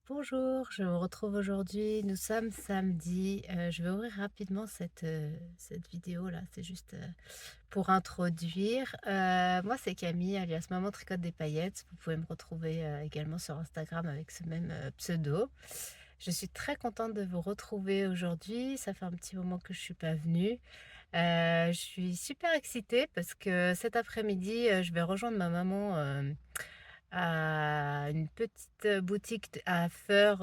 Bonjour, je vous retrouve aujourd'hui. Nous sommes samedi. Je vais ouvrir rapidement cette vidéo-là. C'est juste pour introduire. Moi, c'est Camille, alias Maman Tricote des Paillettes. Vous pouvez me retrouver également sur Instagram avec ce même pseudo. Je suis très contente de vous retrouver aujourd'hui. Ça fait un petit moment que je suis pas venue. Je suis super excitée parce que cet après-midi, je vais rejoindre ma maman à une petite boutique à Feur,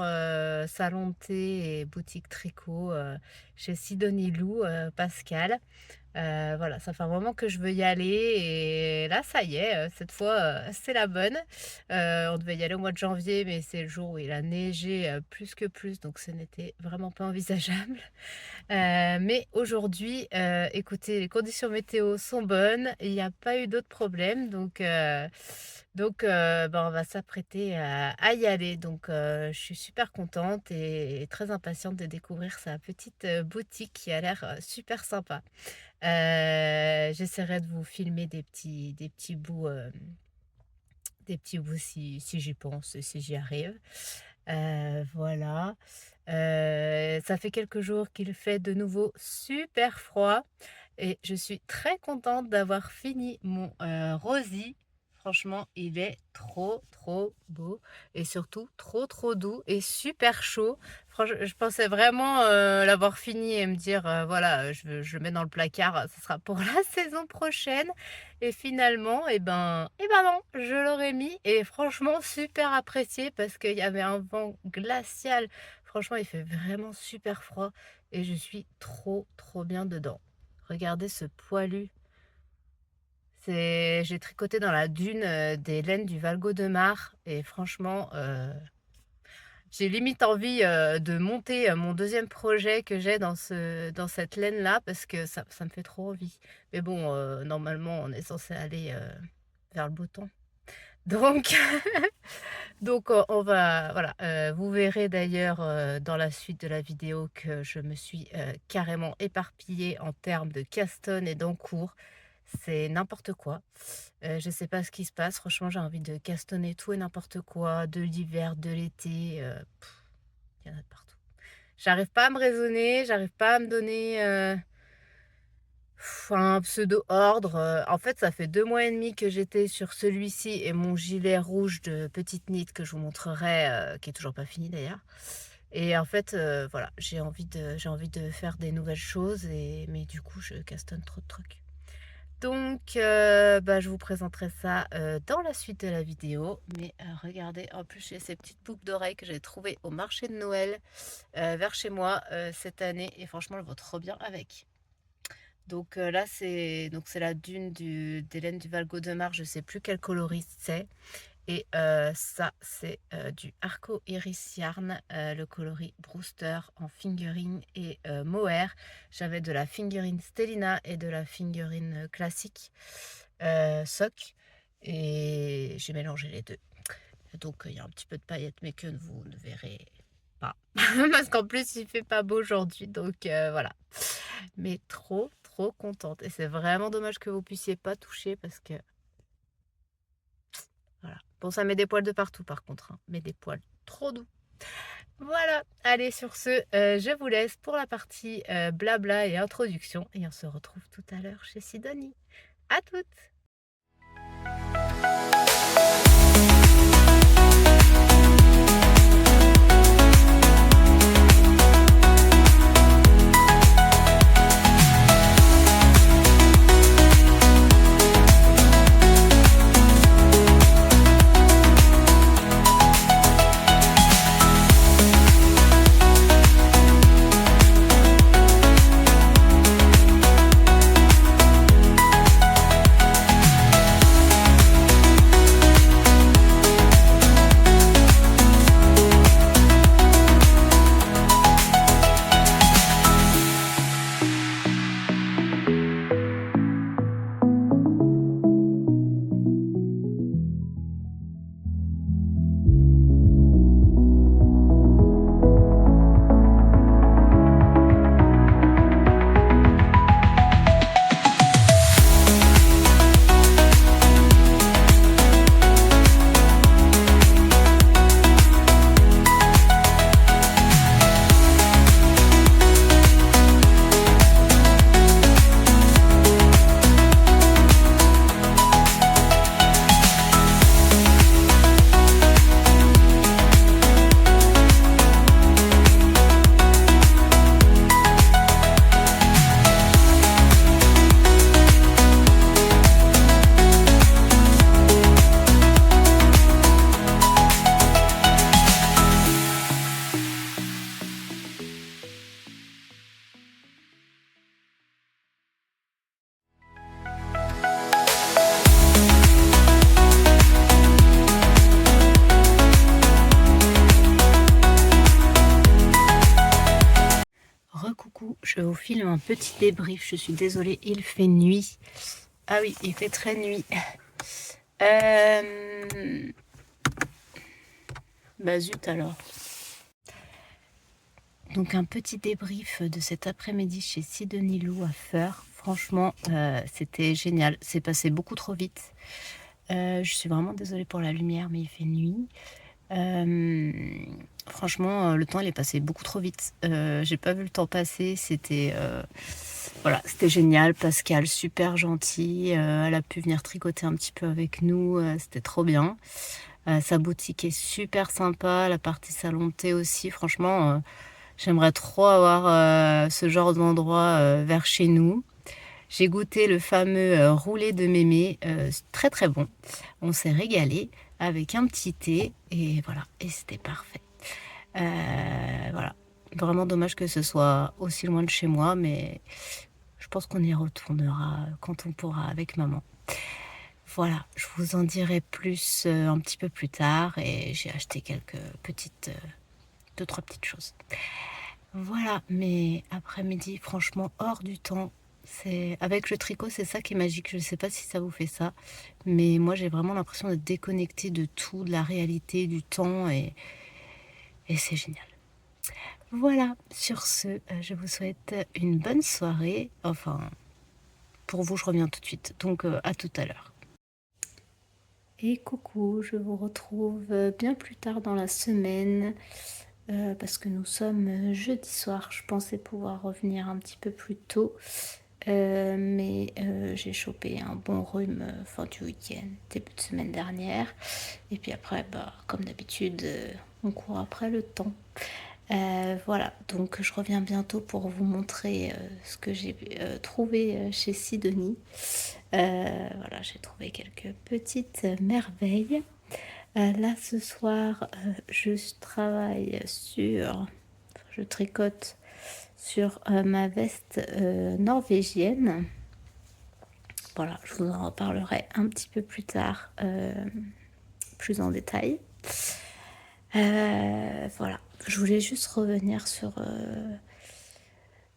salon de thé et boutique tricot, chez Sidonie Lou, Pascal. Voilà, ça fait un moment que je veux y aller et là, ça y est, cette fois, c'est la bonne. On devait y aller au mois de janvier, mais c'est le jour où il a neigé, plus que plus, donc ce n'était vraiment pas envisageable. Mais aujourd'hui, écoutez, les conditions météo sont bonnes, il n'y a pas eu d'autres problèmes, on va s'apprêter à y aller. Donc je suis super contente et très impatiente de découvrir sa petite, boutique qui a l'air, super sympa. J'essaierai de vous filmer des petits bouts si j'y pense et si j'y arrive. Voilà. Ça fait quelques jours qu'il fait de nouveau super froid et je suis très contente d'avoir fini mon, rosier. Franchement, il est trop, trop beau et surtout trop, trop doux et super chaud. Je pensais vraiment, l'avoir fini et me dire, «Voilà, je le mets dans le placard, ce sera pour la saison prochaine» et finalement non, je l'aurais mis et franchement super apprécié parce qu'il y avait un vent glacial. Franchement, il fait vraiment super froid et je suis trop, trop bien dedans. Regardez ce poilu. J'ai tricoté dans la dune, des laines du Valgaudemar et franchement, j'ai limite envie, de monter, mon deuxième projet que j'ai dans cette laine-là parce que ça me fait trop envie. Mais bon, normalement, on est censé aller, vers le beau temps. Donc on va voilà, vous verrez d'ailleurs, dans la suite de la vidéo que je me suis, carrément éparpillée en termes de castones et d'encours. C'est n'importe quoi. Je sais pas ce qui se passe. Franchement, j'ai envie de castonner tout et n'importe quoi, de l'hiver, de l'été, il y en a de partout. J'arrive pas à me raisonner, j'arrive pas à me donner, un pseudo ordre. En fait, ça fait 2 mois et demi que j'étais sur celui-ci et mon gilet rouge de petite knit que je vous montrerai, qui est toujours pas fini d'ailleurs et en fait, voilà, j'ai envie de faire des nouvelles choses mais du coup, je castonne trop de trucs. Donc je vous présenterai ça, dans la suite de la vidéo. Mais regardez, en plus, j'ai ces petites boucles d'oreilles que j'ai trouvées au marché de Noël, vers chez moi, cette année et franchement, elles vont trop bien avec. Donc là, c'est la dune d'Hélène Duval-Godemar, je sais plus quel coloris c'est et ça, c'est, du Arco Iris Yarn, le coloris Brewster en fingering et mohair. J'avais de la fingering Stellina et de la fingering, classique, sock et j'ai mélangé les 2. Donc il y a un petit peu de paillettes mais que vous ne verrez pas parce qu'en plus il fait pas beau aujourd'hui donc voilà. Mais trop, trop contente et c'est vraiment dommage que vous puissiez pas toucher parce que voilà. Bon, ça met des poils de partout par contre, hein, mais des poils trop doux. Voilà, allez sur ce, je vous laisse pour la partie, blabla et introduction et on se retrouve tout à l'heure chez Sidonie. À toutes! Je vous filme un petit débrief, je suis désolée, il fait nuit. Ah oui, il fait très nuit. Bah zut alors. Donc un petit débrief de cet après-midi chez Sidonie Lou à Feur. Franchement, c'était génial. C'est passé beaucoup trop vite. Je suis vraiment désolée pour la lumière, mais il fait nuit. Franchement, le temps il est passé beaucoup trop vite. J'ai pas vu le temps passer. C'était voilà, c'était génial. Pascal, super gentille. Elle a pu venir tricoter un petit peu avec nous. C'était trop bien. Sa boutique est super sympa. La partie salon de thé aussi. Franchement, j'aimerais trop avoir ce genre d'endroit vers chez nous. J'ai goûté le fameux roulé de mémé, c'est très très bon. On s'est régalé avec un petit thé et voilà, et c'était parfait. Voilà, vraiment dommage que ce soit aussi loin de chez moi, mais je pense qu'on y retournera quand on pourra avec maman. Voilà, je vous en dirai plus un petit peu plus tard et j'ai acheté quelques petites, deux, trois petites choses. Voilà, mais après-midi, franchement, hors du temps. C'est avec le tricot, c'est ça qui est magique. Je ne sais pas si ça vous fait ça, mais moi j'ai vraiment l'impression d'être déconnectée de tout, de la réalité, du temps, et c'est génial. Voilà, sur ce, je vous souhaite une bonne soirée. Enfin, pour vous, je reviens tout de suite. Donc, à tout à l'heure. Et coucou, je vous retrouve bien plus tard dans la semaine. Parce que nous sommes jeudi soir. Je pensais pouvoir revenir un petit peu plus tôt, mais j'ai chopé un bon rhume fin du week-end, début de semaine dernière. Et puis après, bah, comme d'habitude, on court après le temps. Voilà, donc je reviens bientôt pour vous montrer ce que j'ai trouvé chez Sidonie. Voilà, j'ai trouvé quelques petites merveilles. Là, ce soir, je travaille sur, je tricote sur ma veste norvégienne. Voilà, je vous en reparlerai un petit peu plus tard, plus en détail. Voilà, je voulais juste revenir sur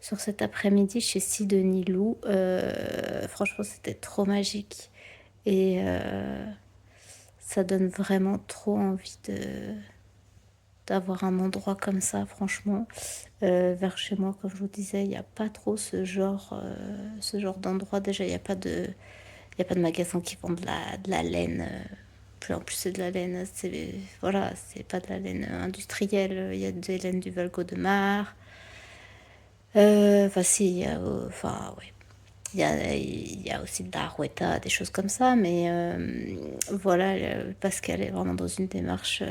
cet après-midi chez Sidonie Lou. Franchement, c'était trop magique. Et ça donne vraiment trop envie d'avoir un endroit comme ça, franchement. Vers chez moi, comme je vous disais, il n'y a pas trop ce genre d'endroit. Déjà, il y a pas de magasins qui vendent de la laine. En plus, c'est de la laine, voilà, c'est pas de la laine industrielle. Il y a des laines du Valgo de Mar. Enfin, si, enfin, ouais. Il y a aussi de la Arweta, des choses comme ça, mais voilà, parce qu'elle est vraiment dans une démarche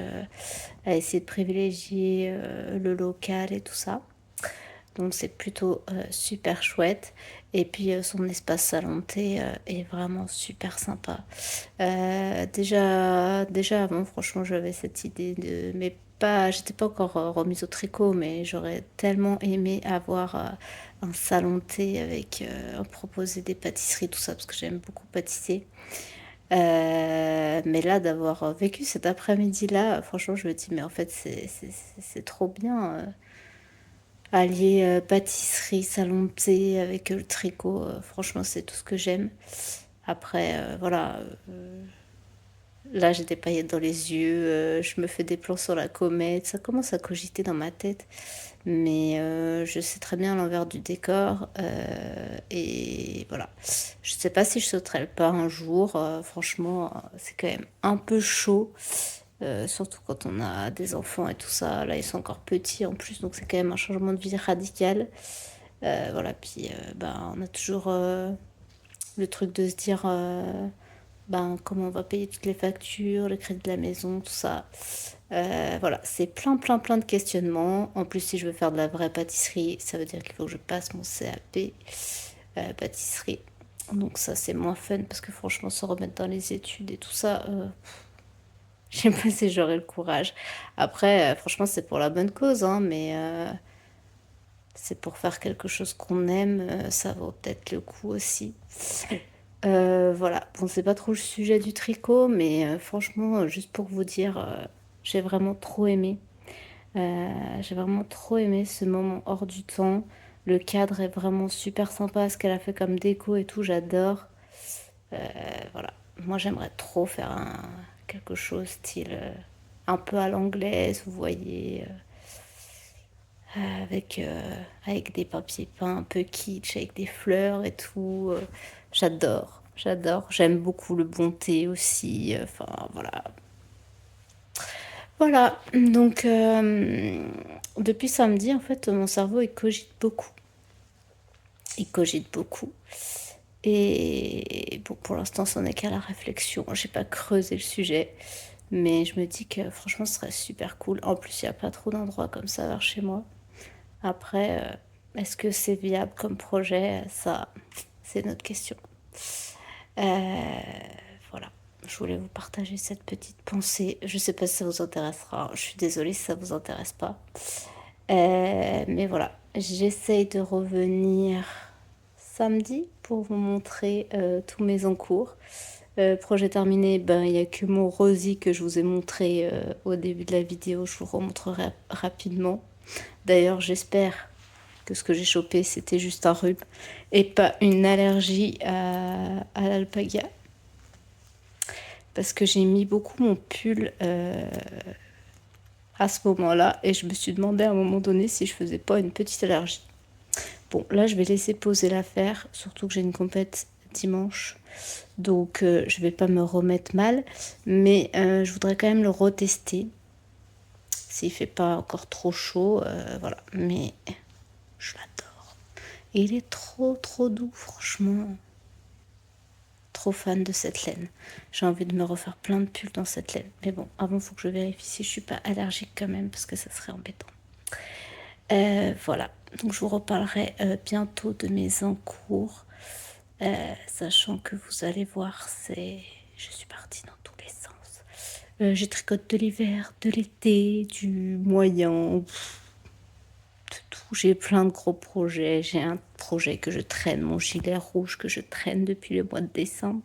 à essayer de privilégier le local et tout ça. Donc c'est plutôt super chouette. Et puis son espace salon de thé est vraiment super sympa. Déjà avant, franchement, j'avais cette idée de... Mais pas, j'étais pas encore remise au tricot, mais j'aurais tellement aimé avoir un salon de thé avec proposer des pâtisseries, tout ça, parce que j'aime beaucoup pâtisser. Mais là, d'avoir vécu cet après-midi-là, franchement, je me dis, mais en fait, c'est trop bien. Allier pâtisserie, salon de thé avec le tricot, franchement, c'est tout ce que j'aime. Après, voilà, là, j'ai des paillettes dans les yeux, je me fais des plans sur la comète, ça commence à cogiter dans ma tête. Mais je sais très bien l'envers du décor. Et voilà. Je sais pas si je sauterai le pas un jour. Franchement, c'est quand même un peu chaud. Surtout quand on a des enfants et tout ça. Là, ils sont encore petits en plus, donc c'est quand même un changement de vie radical. Voilà, puis ben, on a toujours le truc de se dire ben, comment on va payer toutes les factures, le crédit de la maison, tout ça. Voilà, c'est plein de questionnements. En plus, si je veux faire de la vraie pâtisserie, ça veut dire qu'il faut que je passe mon CAP pâtisserie. Donc ça, c'est moins fun parce que franchement, se remettre dans les études et tout ça, je sais pas si j'aurai le courage. Après, franchement, c'est pour la bonne cause, hein, mais c'est pour faire quelque chose qu'on aime, ça vaut peut-être le coup aussi. Voilà, bon, c'est pas trop le sujet du tricot, mais franchement, juste pour vous dire, j'ai vraiment trop aimé. J'ai vraiment trop aimé ce moment hors du temps. Le cadre est vraiment super sympa, ce qu'elle a fait comme déco et tout, j'adore. Voilà, moi j'aimerais trop faire quelque chose style un peu à l'anglaise, vous voyez, avec des papiers peints un peu kitsch, avec des fleurs et tout. J'adore, j'adore. J'aime beaucoup le bon thé aussi. Enfin, voilà. Voilà, donc depuis samedi, en fait, mon cerveau, il cogite beaucoup. Il cogite beaucoup. Et bon, pour l'instant, c'en est qu'à la réflexion. J'ai pas creusé le sujet. Mais je me dis que franchement, ce serait super cool. En plus, il n'y a pas trop d'endroits comme ça vers chez moi. Après, est-ce que c'est viable comme projet? Ça, c'est une autre question. Voilà, je voulais vous partager cette petite pensée. Je sais pas si ça vous intéressera. Je suis désolée si ça vous intéresse pas. Mais voilà, j'essaye de revenir samedi pour vous montrer tous mes encours. Projet terminé, ben, il n'y a que mon Rosie que je vous ai montré au début de la vidéo. Je vous remontrerai rapidement. D'ailleurs, j'espère que ce que j'ai chopé, c'était juste un rhume et pas une allergie à l'alpaga. Parce que j'ai mis beaucoup mon pull à ce moment-là et je me suis demandé à un moment donné si je faisais pas une petite allergie. Bon, là, je vais laisser poser l'affaire, surtout que j'ai une compète dimanche. Donc, je vais pas me remettre mal. Mais je voudrais quand même le retester. S'il fait pas encore trop chaud, voilà. Mais je l'adore. Et il est trop, trop doux, franchement. Trop fan de cette laine. J'ai envie de me refaire plein de pulls dans cette laine. Mais bon, avant, il faut que je vérifie si je suis pas allergique quand même, parce que ça serait embêtant. Voilà, donc je vous reparlerai bientôt de mes encours, sachant que vous allez voir, je suis partie dans tous les sens. J'ai tricoté de l'hiver, de l'été, du moyen, de tout. J'ai plein de gros projets. J'ai un projet que je traîne, mon gilet rouge que je traîne depuis le mois de décembre.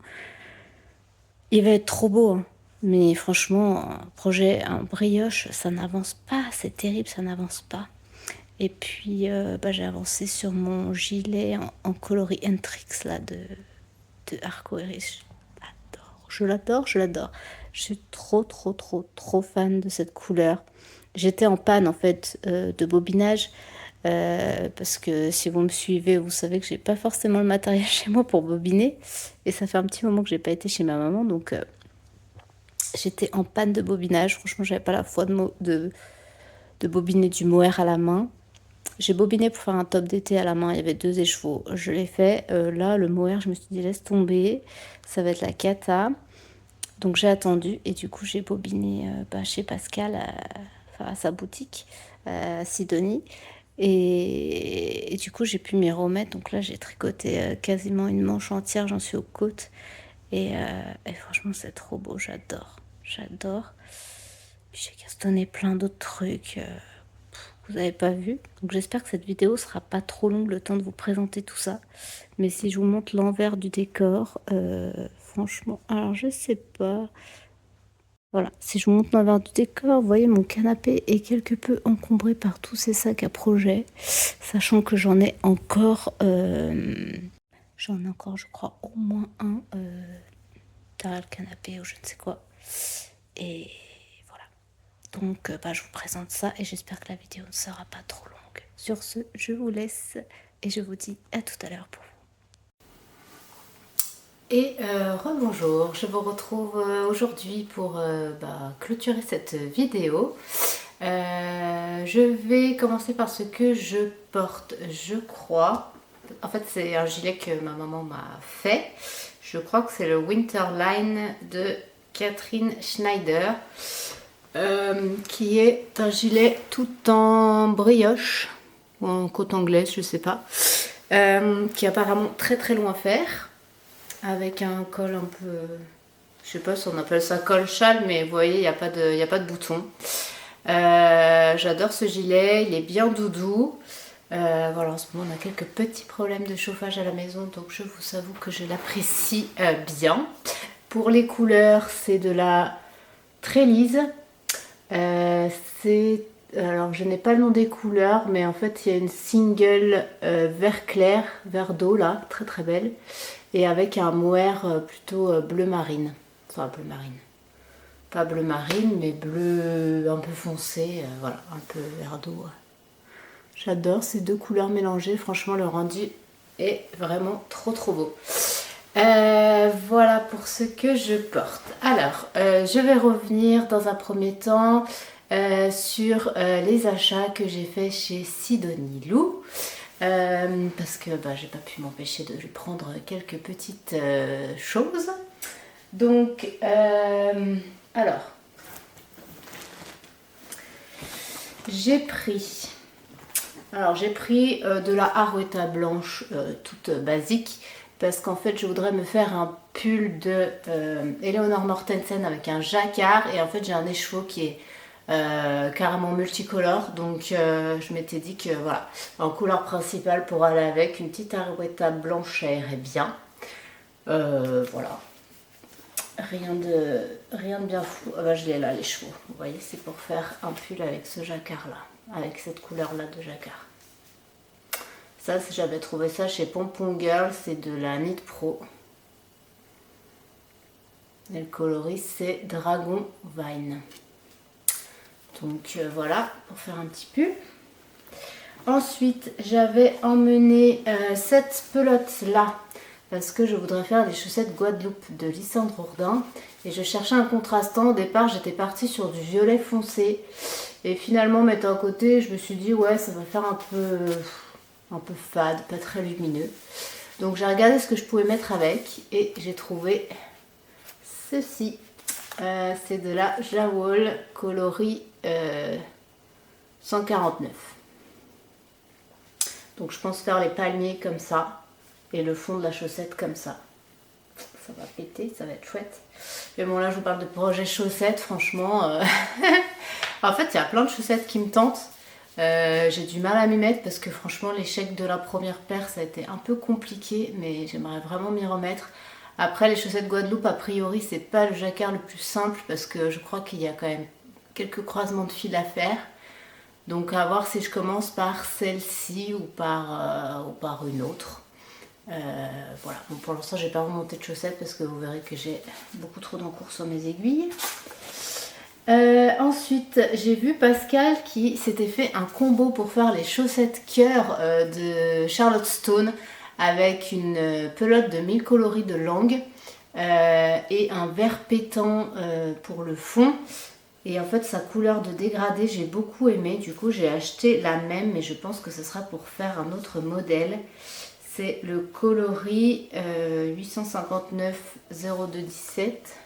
Il va être trop beau, hein. Mais franchement, un projet, un brioche, ça n'avance pas, c'est terrible, ça n'avance pas. Et puis, j'ai avancé sur mon gilet en coloris Entrix là, de Arcoiris. Je l'adore, je l'adore. Je suis trop, trop, trop, trop fan de cette couleur. J'étais en panne en fait de bobinage. Parce que si vous me suivez, vous savez que j'ai pas forcément le matériel chez moi pour bobiner. Et ça fait un petit moment que j'ai pas été chez ma maman. Donc, j'étais en panne de bobinage. Franchement, j'avais pas la foi de bobiner du mohair à la main. J'ai bobiné pour faire un top d'été à la main, il y avait 2 écheveaux. Je l'ai fait. Là, le mohair, je me suis dit, laisse tomber. Ça va être la cata. Donc, j'ai attendu. Et du coup, j'ai bobiné chez Pascal, à sa boutique, à Sidonie. Et du coup, j'ai pu m'y remettre. Donc là, j'ai tricoté quasiment une manche entière. J'en suis aux côtes. Et franchement, c'est trop beau. J'adore. J'adore. Puis j'ai castonné plein d'autres trucs. Vous n'avez pas vu. Donc j'espère que cette vidéo sera pas trop longue, le temps de vous présenter tout ça. Mais si je vous montre l'envers du décor, franchement, alors je sais pas. Voilà, si je vous montre l'envers du décor, vous voyez mon canapé est quelque peu encombré par tous ces sacs à projet, sachant que j'en ai encore, je crois, au moins un derrière le canapé ou je ne sais quoi. Et donc, je vous présente ça et j'espère que la vidéo ne sera pas trop longue. Sur ce, je vous laisse et je vous dis à tout à l'heure pour vous. Et rebonjour, je vous retrouve aujourd'hui pour clôturer cette vidéo. Je vais commencer par ce que je porte, je crois. En fait, c'est un gilet que ma maman m'a fait. Je crois que c'est le Winterline de Catherine Schneider. Qui est un gilet tout en brioche ou en côte anglaise, je sais pas, qui est apparemment très très long à faire, avec un col un peu, je sais pas si on appelle ça col châle, mais vous voyez, il n'y a pas de bouton. J'adore ce gilet, il est bien doudou. Voilà, en ce moment on a quelques petits problèmes de chauffage à la maison, donc je vous avoue que je l'apprécie bien. Pour les couleurs, c'est de la très lise. C'est Alors je n'ai pas le nom des couleurs, mais en fait il y a une single vert clair, vert d'eau là, très très belle. Et avec un mohair plutôt bleu marine. Enfin bleu marine. Pas bleu marine, mais bleu un peu foncé, voilà, un peu vert d'eau. J'adore ces deux couleurs mélangées, franchement le rendu est vraiment trop trop beau. Voilà pour ce que je porte. Alors, je vais revenir dans un premier temps sur les achats que j'ai fait chez Sidonie Lou. Parce que j'ai pas pu m'empêcher de lui prendre quelques petites choses. Donc, alors, j'ai pris de la Harwetta blanche toute basique parce qu'en fait je voudrais me faire un pull de Eleanor Mortensen avec un jacquard et en fait j'ai un écheveau qui est carrément multicolore, donc je m'étais dit que voilà, en couleur principale pour aller avec une petite Harwetta blanche, ça irait bien. Voilà, rien de bien fou. Ah je l'ai là, les chevaux, vous voyez, c'est pour faire un pull avec ce jacquard là, avec cette couleur là de jacquard. Ça, j'avais trouvé ça chez Pompon Girl, c'est de la Knit Pro. Et le coloris c'est Dragon Vine. Donc voilà, pour faire un petit pull. Ensuite, j'avais emmené cette pelote là parce que je voudrais faire des chaussettes Guadeloupe de Lysandre Hourdin. Et je cherchais un contrastant. Au départ, j'étais partie sur du violet foncé. Et finalement, mettant à côté, je me suis dit, ouais, ça va faire un peu fade, pas très lumineux. Donc j'ai regardé ce que je pouvais mettre avec. Et j'ai trouvé ceci. C'est de la Jawol coloris 149. Donc je pense faire les palmiers comme ça. Et le fond de la chaussette comme ça. Ça va péter, ça va être chouette. Mais bon, là je vous parle de projet chaussettes, franchement. En fait, il y a plein de chaussettes qui me tentent. J'ai du mal à m'y mettre parce que franchement, l'échec de la première paire, ça a été un peu compliqué. Mais j'aimerais vraiment m'y remettre. Après, les chaussettes Guadeloupe, a priori, c'est pas le jacquard le plus simple parce que je crois qu'il y a quand même quelques croisements de fil à faire. Donc à voir si je commence par celle-ci ou par une autre. Voilà, bon, pour l'instant j'ai pas remonté de chaussettes parce que vous verrez que j'ai beaucoup trop d'encours sur mes aiguilles. Ensuite j'ai vu Pascal qui s'était fait un combo pour faire les chaussettes cœur de Charlotte Stone avec une pelote de 1000 coloris de langue et un vert pétant pour le fond. Et en fait sa couleur de dégradé j'ai beaucoup aimé, du coup j'ai acheté la même mais je pense que ce sera pour faire un autre modèle. C'est le coloris 859 0217.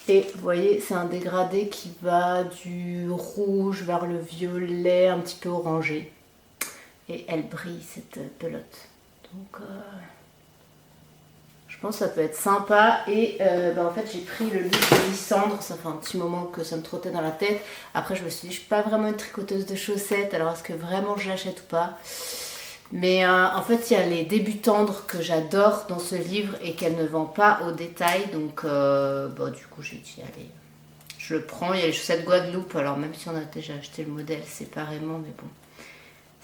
Et vous voyez, c'est un dégradé qui va du rouge vers le violet, un petit peu orangé. Et elle brille cette pelote. Donc je pense que ça peut être sympa. Et en fait j'ai pris le livre de Lysandre, ça fait un petit moment que ça me trottait dans la tête. Après je me suis dit, je suis pas vraiment une tricoteuse de chaussettes, alors est-ce que vraiment je l'achète ou pas? Mais en fait, il y a les débuts tendres que j'adore dans ce livre et qu'elle ne vend pas au détail. Donc, du coup, j'ai dit, allez, je le prends. Il y a les chaussettes Guadeloupe. Alors, même si on a déjà acheté le modèle séparément, mais bon,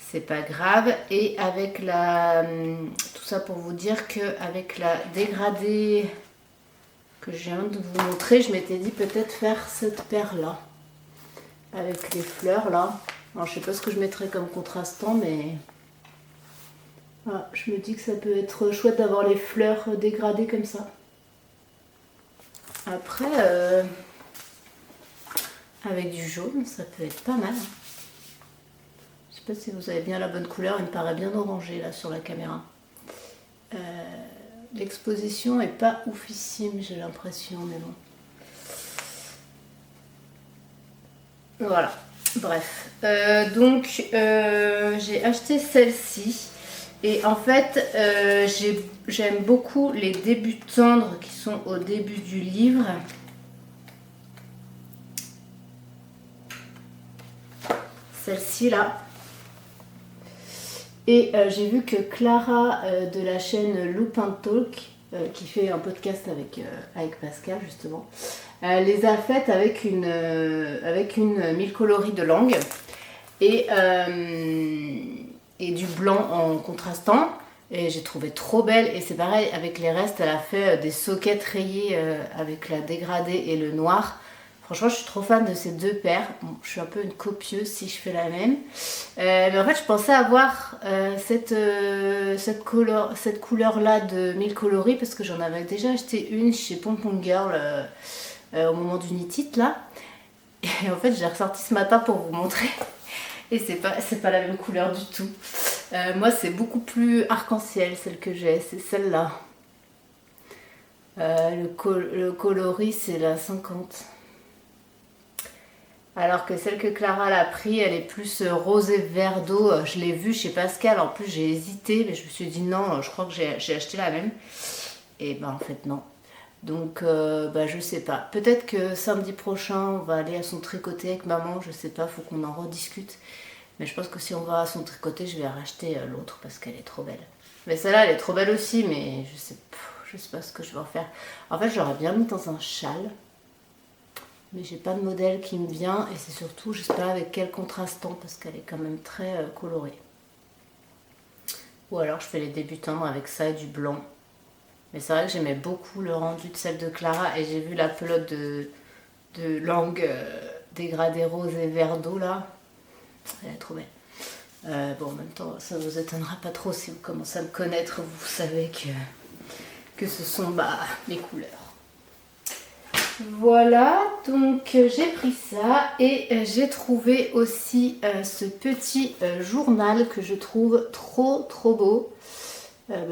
c'est pas grave. Et avec tout ça pour vous dire qu'avec la dégradée que je viens de vous montrer, je m'étais dit peut-être faire cette paire-là. Avec les fleurs, là. Alors, je sais pas ce que je mettrais comme contrastant, mais... Ah, je me dis que ça peut être chouette d'avoir les fleurs dégradées comme ça. Après, avec du jaune, ça peut être pas mal. Je sais pas si vous avez bien la bonne couleur, il me paraît bien orangé là sur la caméra. L'exposition est pas oufissime, j'ai l'impression, mais bon. Voilà, bref. Donc, j'ai acheté celle-ci. Et en fait, j'aime beaucoup les débuts tendres qui sont au début du livre. Celle-ci là. Et j'ai vu que Clara de la chaîne Loop and Talk, qui fait un podcast avec Pascal justement, Elle les a faites avec une mille coloris de langue et, et du blanc en contrastant. Et j'ai trouvé trop belle. Et c'est pareil, avec les restes, elle a fait des soquettes rayées avec la dégradée et le noir. Franchement, je suis trop fan de ces deux paires. Bon, je suis un peu une copieuse si je fais la même. Mais en fait, je pensais avoir cette couleur-là de mille coloris parce que j'en avais déjà acheté une chez Pompon Girl au moment du knit it là. Et en fait, j'ai ressorti ce matin pour vous montrer. Et c'est pas la même couleur du tout. Moi, c'est beaucoup plus arc-en-ciel, celle que j'ai. C'est celle-là. Le coloris, c'est la 50. Alors que celle que Clara a pris, elle est plus rosé vert d'eau. Je l'ai vue chez Pascal. En plus, j'ai hésité, mais je me suis dit non, je crois que j'ai acheté la même. Et ben en fait, non. Donc, je sais pas. Peut-être que samedi prochain, on va aller à son tricoté avec maman. Je sais pas, faut qu'on en rediscute. Mais je pense que si on va à son tricoté, je vais racheter l'autre parce qu'elle est trop belle. Mais celle-là, elle est trop belle aussi, mais je sais pas ce que je vais en faire. En fait, j'aurais bien mis dans un châle. Mais j'ai pas de modèle qui me vient et c'est surtout, je sais pas avec quel contrastant parce qu'elle est quand même très colorée. Ou alors je fais les débutants avec ça et du blanc. Mais c'est vrai que j'aimais beaucoup le rendu de celle de Clara et j'ai vu la pelote de langue dégradée rose et vert d'eau là. Elle est trop belle. En même temps, ça ne vous étonnera pas trop si vous commencez à me connaître, vous savez que ce sont mes couleurs. Voilà, donc j'ai pris ça et j'ai trouvé aussi ce petit journal que je trouve trop beau.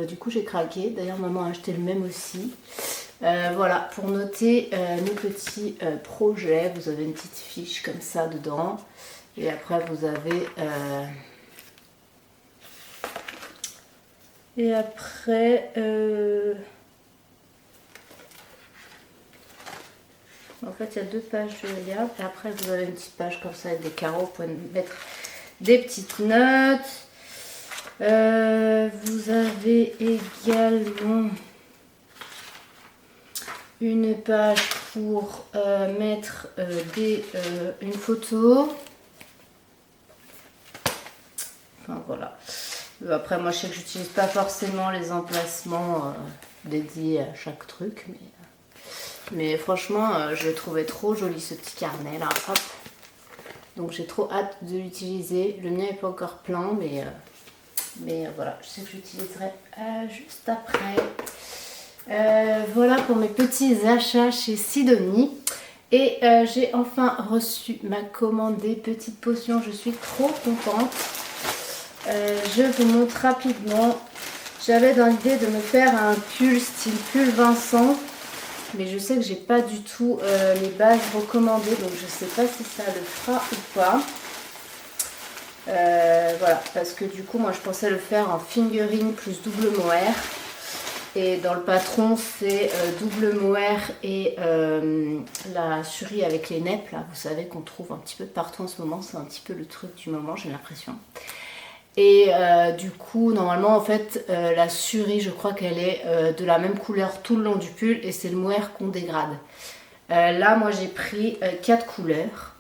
Du coup j'ai craqué, d'ailleurs maman a acheté le même aussi. Voilà, pour noter nos petits projets, vous avez une petite fiche comme ça dedans. Et après vous avez... En fait, il y a 2 pages de relief. Et après, vous avez une petite page comme ça avec des carreaux. Vous pouvez mettre des petites notes. Vous avez également une page pour mettre une photo. Enfin, voilà. Après, moi, je sais que j'utilise pas forcément les emplacements dédiés à chaque truc. Mais franchement, je trouvais trop joli ce petit carnet là. Hop. Donc j'ai trop hâte de l'utiliser. Le mien n'est pas encore plein, mais voilà, je sais que j'utiliserai juste après. Voilà pour mes petits achats chez Sidonie. Et j'ai enfin reçu ma commande des petites potions. Je suis trop contente. Je vous montre rapidement. J'avais dans l'idée de me faire un pull style pull Vincent. Mais je sais que j'ai pas du tout les bases recommandées, donc je sais pas si ça le fera ou pas. Voilà, parce que du coup moi je pensais le faire en fingering plus double mohair. Et dans le patron c'est double mohair et la surie avec les neppes là, vous savez qu'on trouve un petit peu de partout en ce moment, c'est un petit peu le truc du moment, j'ai l'impression. Et du coup, normalement, en fait, la surie, je crois qu'elle est de la même couleur tout le long du pull et c'est le mohair qu'on dégrade. Là, moi, j'ai pris 4 couleurs.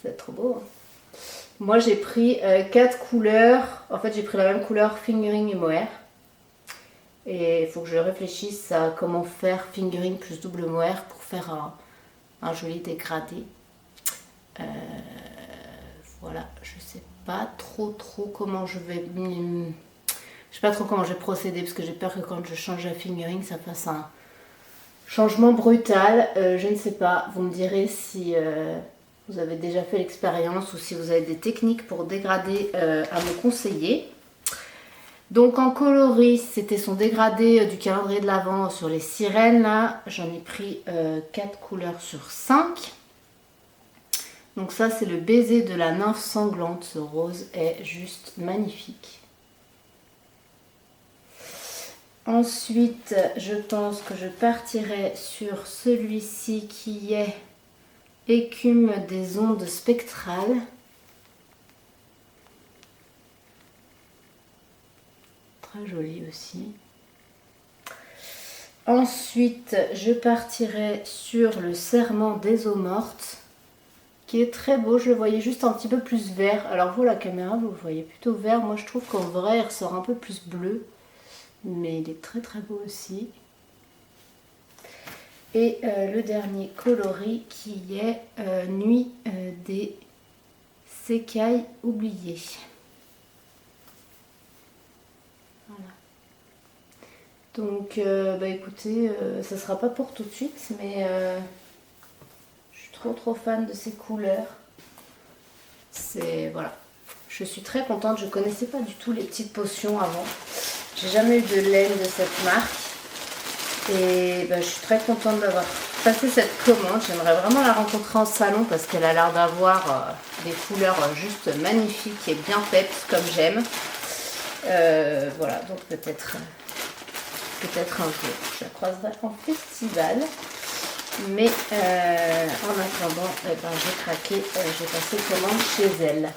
C'est trop beau. Hein. Moi, j'ai pris 4 couleurs. En fait, j'ai pris la même couleur fingering et mohair. Et il faut que je réfléchisse à comment faire fingering plus double mohair pour faire un joli dégradé. Voilà, je sais pas trop comment je vais... Je sais pas trop comment je vais procéder parce que j'ai peur que quand je change la fingering, ça fasse un changement brutal. Je ne sais pas, vous me direz si vous avez déjà fait l'expérience ou si vous avez des techniques pour dégrader à me conseiller. Donc en coloris, c'était son dégradé du calendrier de l'Avent sur les sirènes. Là, j'en ai pris 4 couleurs sur 5. Donc ça c'est le baiser de la nymphe sanglante, ce rose est juste magnifique. Ensuite je pense que je partirai sur celui-ci qui est écume des ondes spectrales. Très joli aussi. Ensuite, je partirai sur le serment des eaux mortes, qui est très beau. Je le voyais juste un petit peu plus vert. Alors vous, la caméra, vous le voyez plutôt vert. Moi, je trouve qu'en vrai, il ressort un peu plus bleu. Mais il est très très beau aussi. Et le dernier coloris qui est Nuit des sécailles oubliées. Voilà. Donc, bah écoutez, ça sera pas pour tout de suite, mais je suis trop fan de ces couleurs. C'est voilà. Je suis très contente. Je connaissais pas du tout les petites potions avant. J'ai jamais eu de laine de cette marque. Et bah, je suis très contente d'avoir passé cette commande. J'aimerais vraiment la rencontrer en salon parce qu'elle a l'air d'avoir des couleurs juste magnifiques et bien peps comme j'aime. Voilà, donc peut-être un jour je la croiserai en festival. Mais en attendant, eh ben, j'ai craqué, j'ai passé commande chez elle.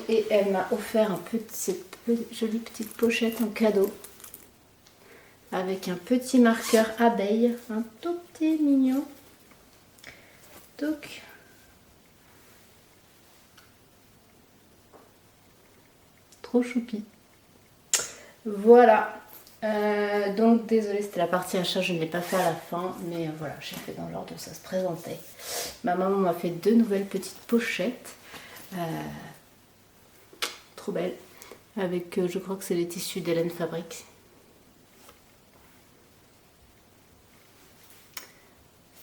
Et elle m'a offert cette jolie petite pochette en cadeau. Avec un petit marqueur abeille, un tout petit mignon. Donc, trop choupi. Voilà. Donc désolée, c'était la partie achat, je ne l'ai pas fait à la fin, mais voilà, j'ai fait dans l'ordre où ça se présentait. Ma maman m'a fait 2 nouvelles petites pochettes, trop belles, avec je crois que c'est les tissus d'Hélène Fabrique.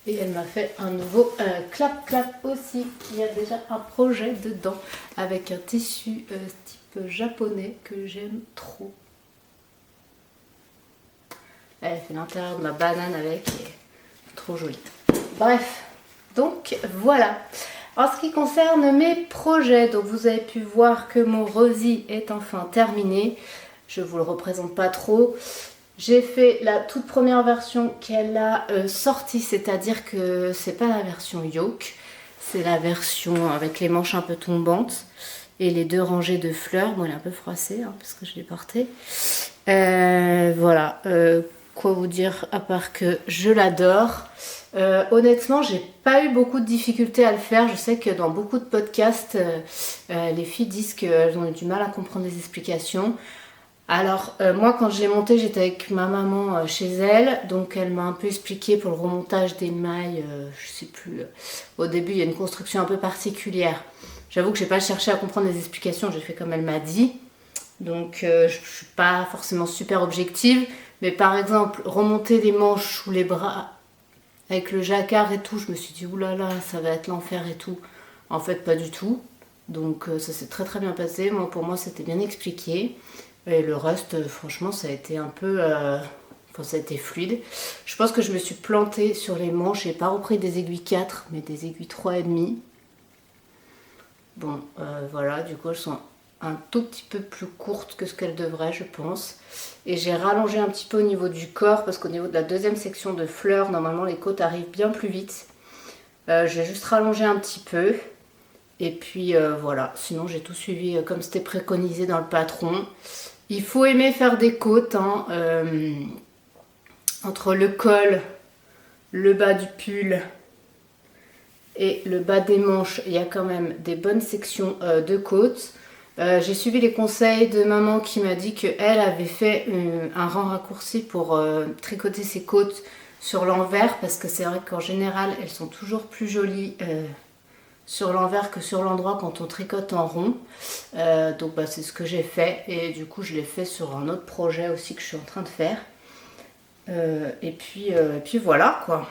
Et elle m'a fait un nouveau clap-clap aussi. Il y a déjà un projet dedans avec un tissu type japonais que j'aime trop. Elle fait l'intérieur de ma banane avec, et trop joli. Bref, donc voilà. En ce qui concerne mes projets, donc vous avez pu voir que mon Rosy est enfin terminé. Je vous le représente pas trop. J'ai fait la toute première version qu'elle a sortie, c'est-à-dire que c'est pas la version yoke, c'est la version avec les manches un peu tombantes et les 2 rangées de fleurs. Bon, elle est un peu froissée hein, parce que je l'ai portée. Voilà. Quoi vous dire à part que je l'adore. Honnêtement, j'ai pas eu beaucoup de difficultés à le faire. Je sais que dans beaucoup de podcasts, les filles disent qu'elles ont eu du mal à comprendre les explications. Alors, moi, quand je l'ai monté, j'étais avec ma maman chez elle. Donc, elle m'a un peu expliqué pour le remontage des mailles. Je sais plus. Au début, il y a une construction un peu particulière. J'avoue que j'ai pas cherché à comprendre les explications. J'ai fait comme elle m'a dit. Donc, je suis pas forcément super objective. Mais par exemple, remonter les manches sous les bras avec le jacquard et tout, je me suis dit, oulala, ça va être l'enfer et tout. En fait, pas du tout. Donc, ça s'est très très bien passé. Moi, pour moi, c'était bien expliqué. Et le reste, franchement, ça a été un peu... Enfin, ça a été fluide. Je pense que je me suis plantée sur les manches. J'ai pas repris des aiguilles 4, mais des aiguilles 3,5. Bon, voilà, du coup, elles sont un tout petit peu plus courtes que ce qu'elles devraient, je pense. Et j'ai rallongé un petit peu au niveau du corps, parce qu'au niveau de la deuxième section de fleurs, normalement, les côtes arrivent bien plus vite. J'ai juste rallongé un petit peu. Et puis, voilà. Sinon, j'ai tout suivi comme c'était préconisé dans le patron. Il faut aimer faire des côtes, hein, entre le col, le bas du pull et le bas des manches, il y a quand même des bonnes sections de côtes. J'ai suivi les conseils de maman qui m'a dit qu'elle avait fait un rang raccourci pour tricoter ses côtes sur l'envers, parce que c'est vrai qu'en général, elles sont toujours plus jolies sur l'envers que sur l'endroit quand on tricote en rond. Donc bah, c'est ce que j'ai fait, et du coup je l'ai fait sur un autre projet aussi que je suis en train de faire. Et puis voilà quoi.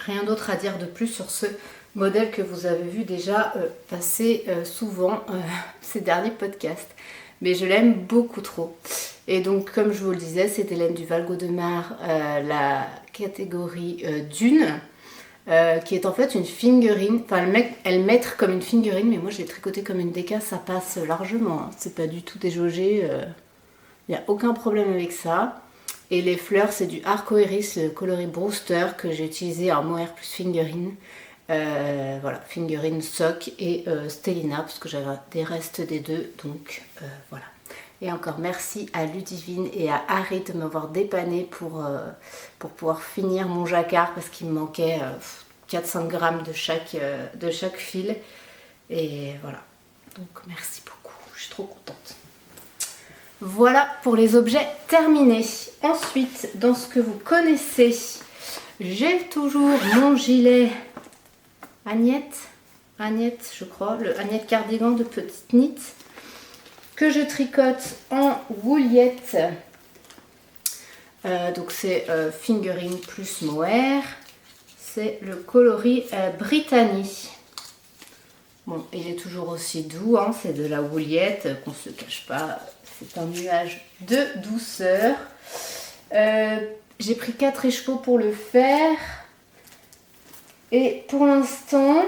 Rien d'autre à dire de plus sur ce modèle que vous avez vu déjà passer souvent ces derniers podcasts. Mais je l'aime beaucoup trop. Et donc comme je vous le disais, c'est Hélène Duval Gaudemar, la catégorie Dune. Qui est en fait une figurine, enfin elle mettre comme une figurine, mais moi je l'ai tricoté comme une déca, ça passe largement, hein. C'est pas du tout déjaugé, il n'y a aucun problème avec ça. Et les fleurs, c'est du Arcoiris, le coloris Brewster, que j'ai utilisé en mohair plus figurine. Voilà, figurine sock et Stellina, parce que j'avais des restes des deux, donc voilà. Et encore merci à Ludivine et à Harry de m'avoir dépanné pour pouvoir finir mon jacquard parce qu'il me manquait 4-5 grammes de chaque fil. Et voilà, donc merci beaucoup, je suis trop contente. Voilà pour les objets terminés. Ensuite, dans ce que vous connaissez, j'ai toujours mon gilet Agnette, je crois, le Agnette cardigan de petite knit que je tricote en wouliette. Donc c'est fingering plus mohair. C'est le coloris Brittany. Bon, il est toujours aussi doux, hein, c'est de la wouliette, qu'on ne se cache pas, c'est un nuage de douceur. J'ai pris 4 écheveaux pour le faire. Et pour l'instant,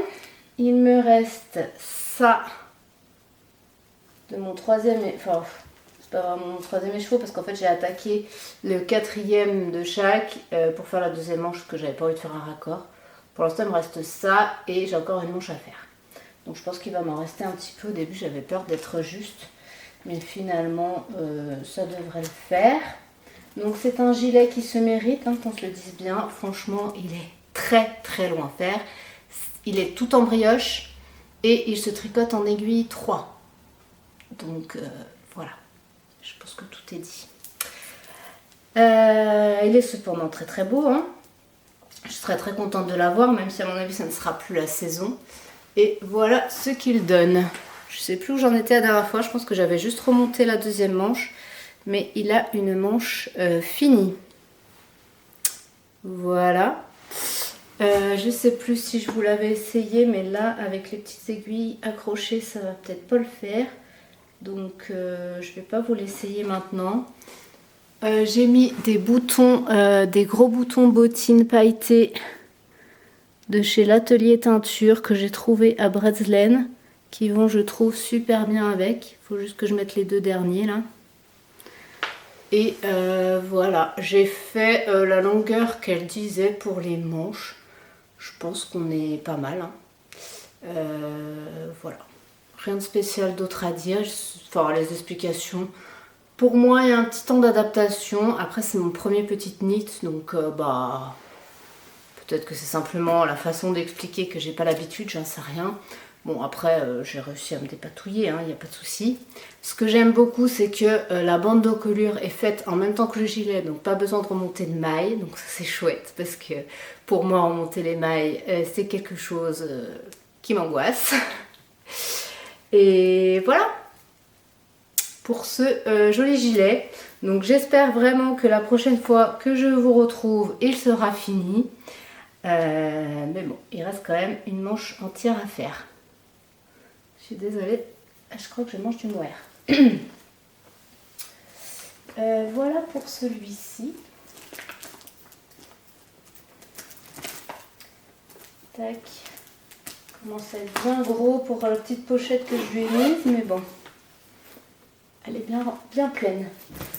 il me reste ça de mon troisième, enfin c'est pas vraiment mon troisième écheveau parce qu'en fait j'ai attaqué le 4e de chaque pour faire la deuxième manche parce que j'avais pas envie de faire un raccord. Pour l'instant il me reste ça et j'ai encore une manche à faire. Donc je pense qu'il va m'en rester un petit peu. Au début j'avais peur d'être juste, mais finalement ça devrait le faire. Donc c'est un gilet qui se mérite, hein, qu'on se le dise bien. Franchement il est très long à faire. Il est tout en brioche et il se tricote en aiguille 3. Donc voilà, je pense que tout est dit. Il est cependant très beau, hein. Je serais très contente de l'avoir, même si à mon avis ça ne sera plus la saison. Et voilà ce qu'il donne. Je sais plus où j'en étais la dernière fois, je pense que j'avais juste remonté la deuxième manche. Mais il a une manche finie. Voilà. Je sais plus si je vous l'avais essayé, mais là avec les petites aiguilles accrochées ça va peut-être pas le faire. Donc je vais pas vous l'essayer maintenant. J'ai mis des boutons, des gros boutons bottines pailletés de chez l'atelier teinture que j'ai trouvé à Bredeslen, qui vont je trouve super bien avec. Il faut juste que je mette les 2 derniers là. Et voilà, j'ai fait la longueur qu'elle disait pour les manches. Je pense qu'on est pas mal, hein. Voilà. Rien de spécial d'autre à dire. Enfin, les explications. Pour moi, il y a un petit temps d'adaptation. Après, c'est mon premier petit knit. Donc, bah, peut-être que c'est simplement la façon d'expliquer que j'ai pas l'habitude. J'en sais rien. Bon, après, j'ai réussi à me dépatouiller. Il n'y a pas de souci. Ce que j'aime beaucoup, c'est que la bande d'encolure est faite en même temps que le gilet. Donc, pas besoin de remonter de mailles. Donc, ça, c'est chouette. Parce que pour moi, remonter les mailles, c'est quelque chose qui m'angoisse. Et voilà pour ce joli gilet. Donc j'espère vraiment que la prochaine fois que je vous retrouve, il sera fini. Mais bon, il reste quand même une manche entière à faire. Je suis désolée, je crois que je mange du mohair. Voilà pour celui-ci. Tac. Commence à être bien gros pour la petite pochette que je lui ai mise, mais bon, elle est bien pleine.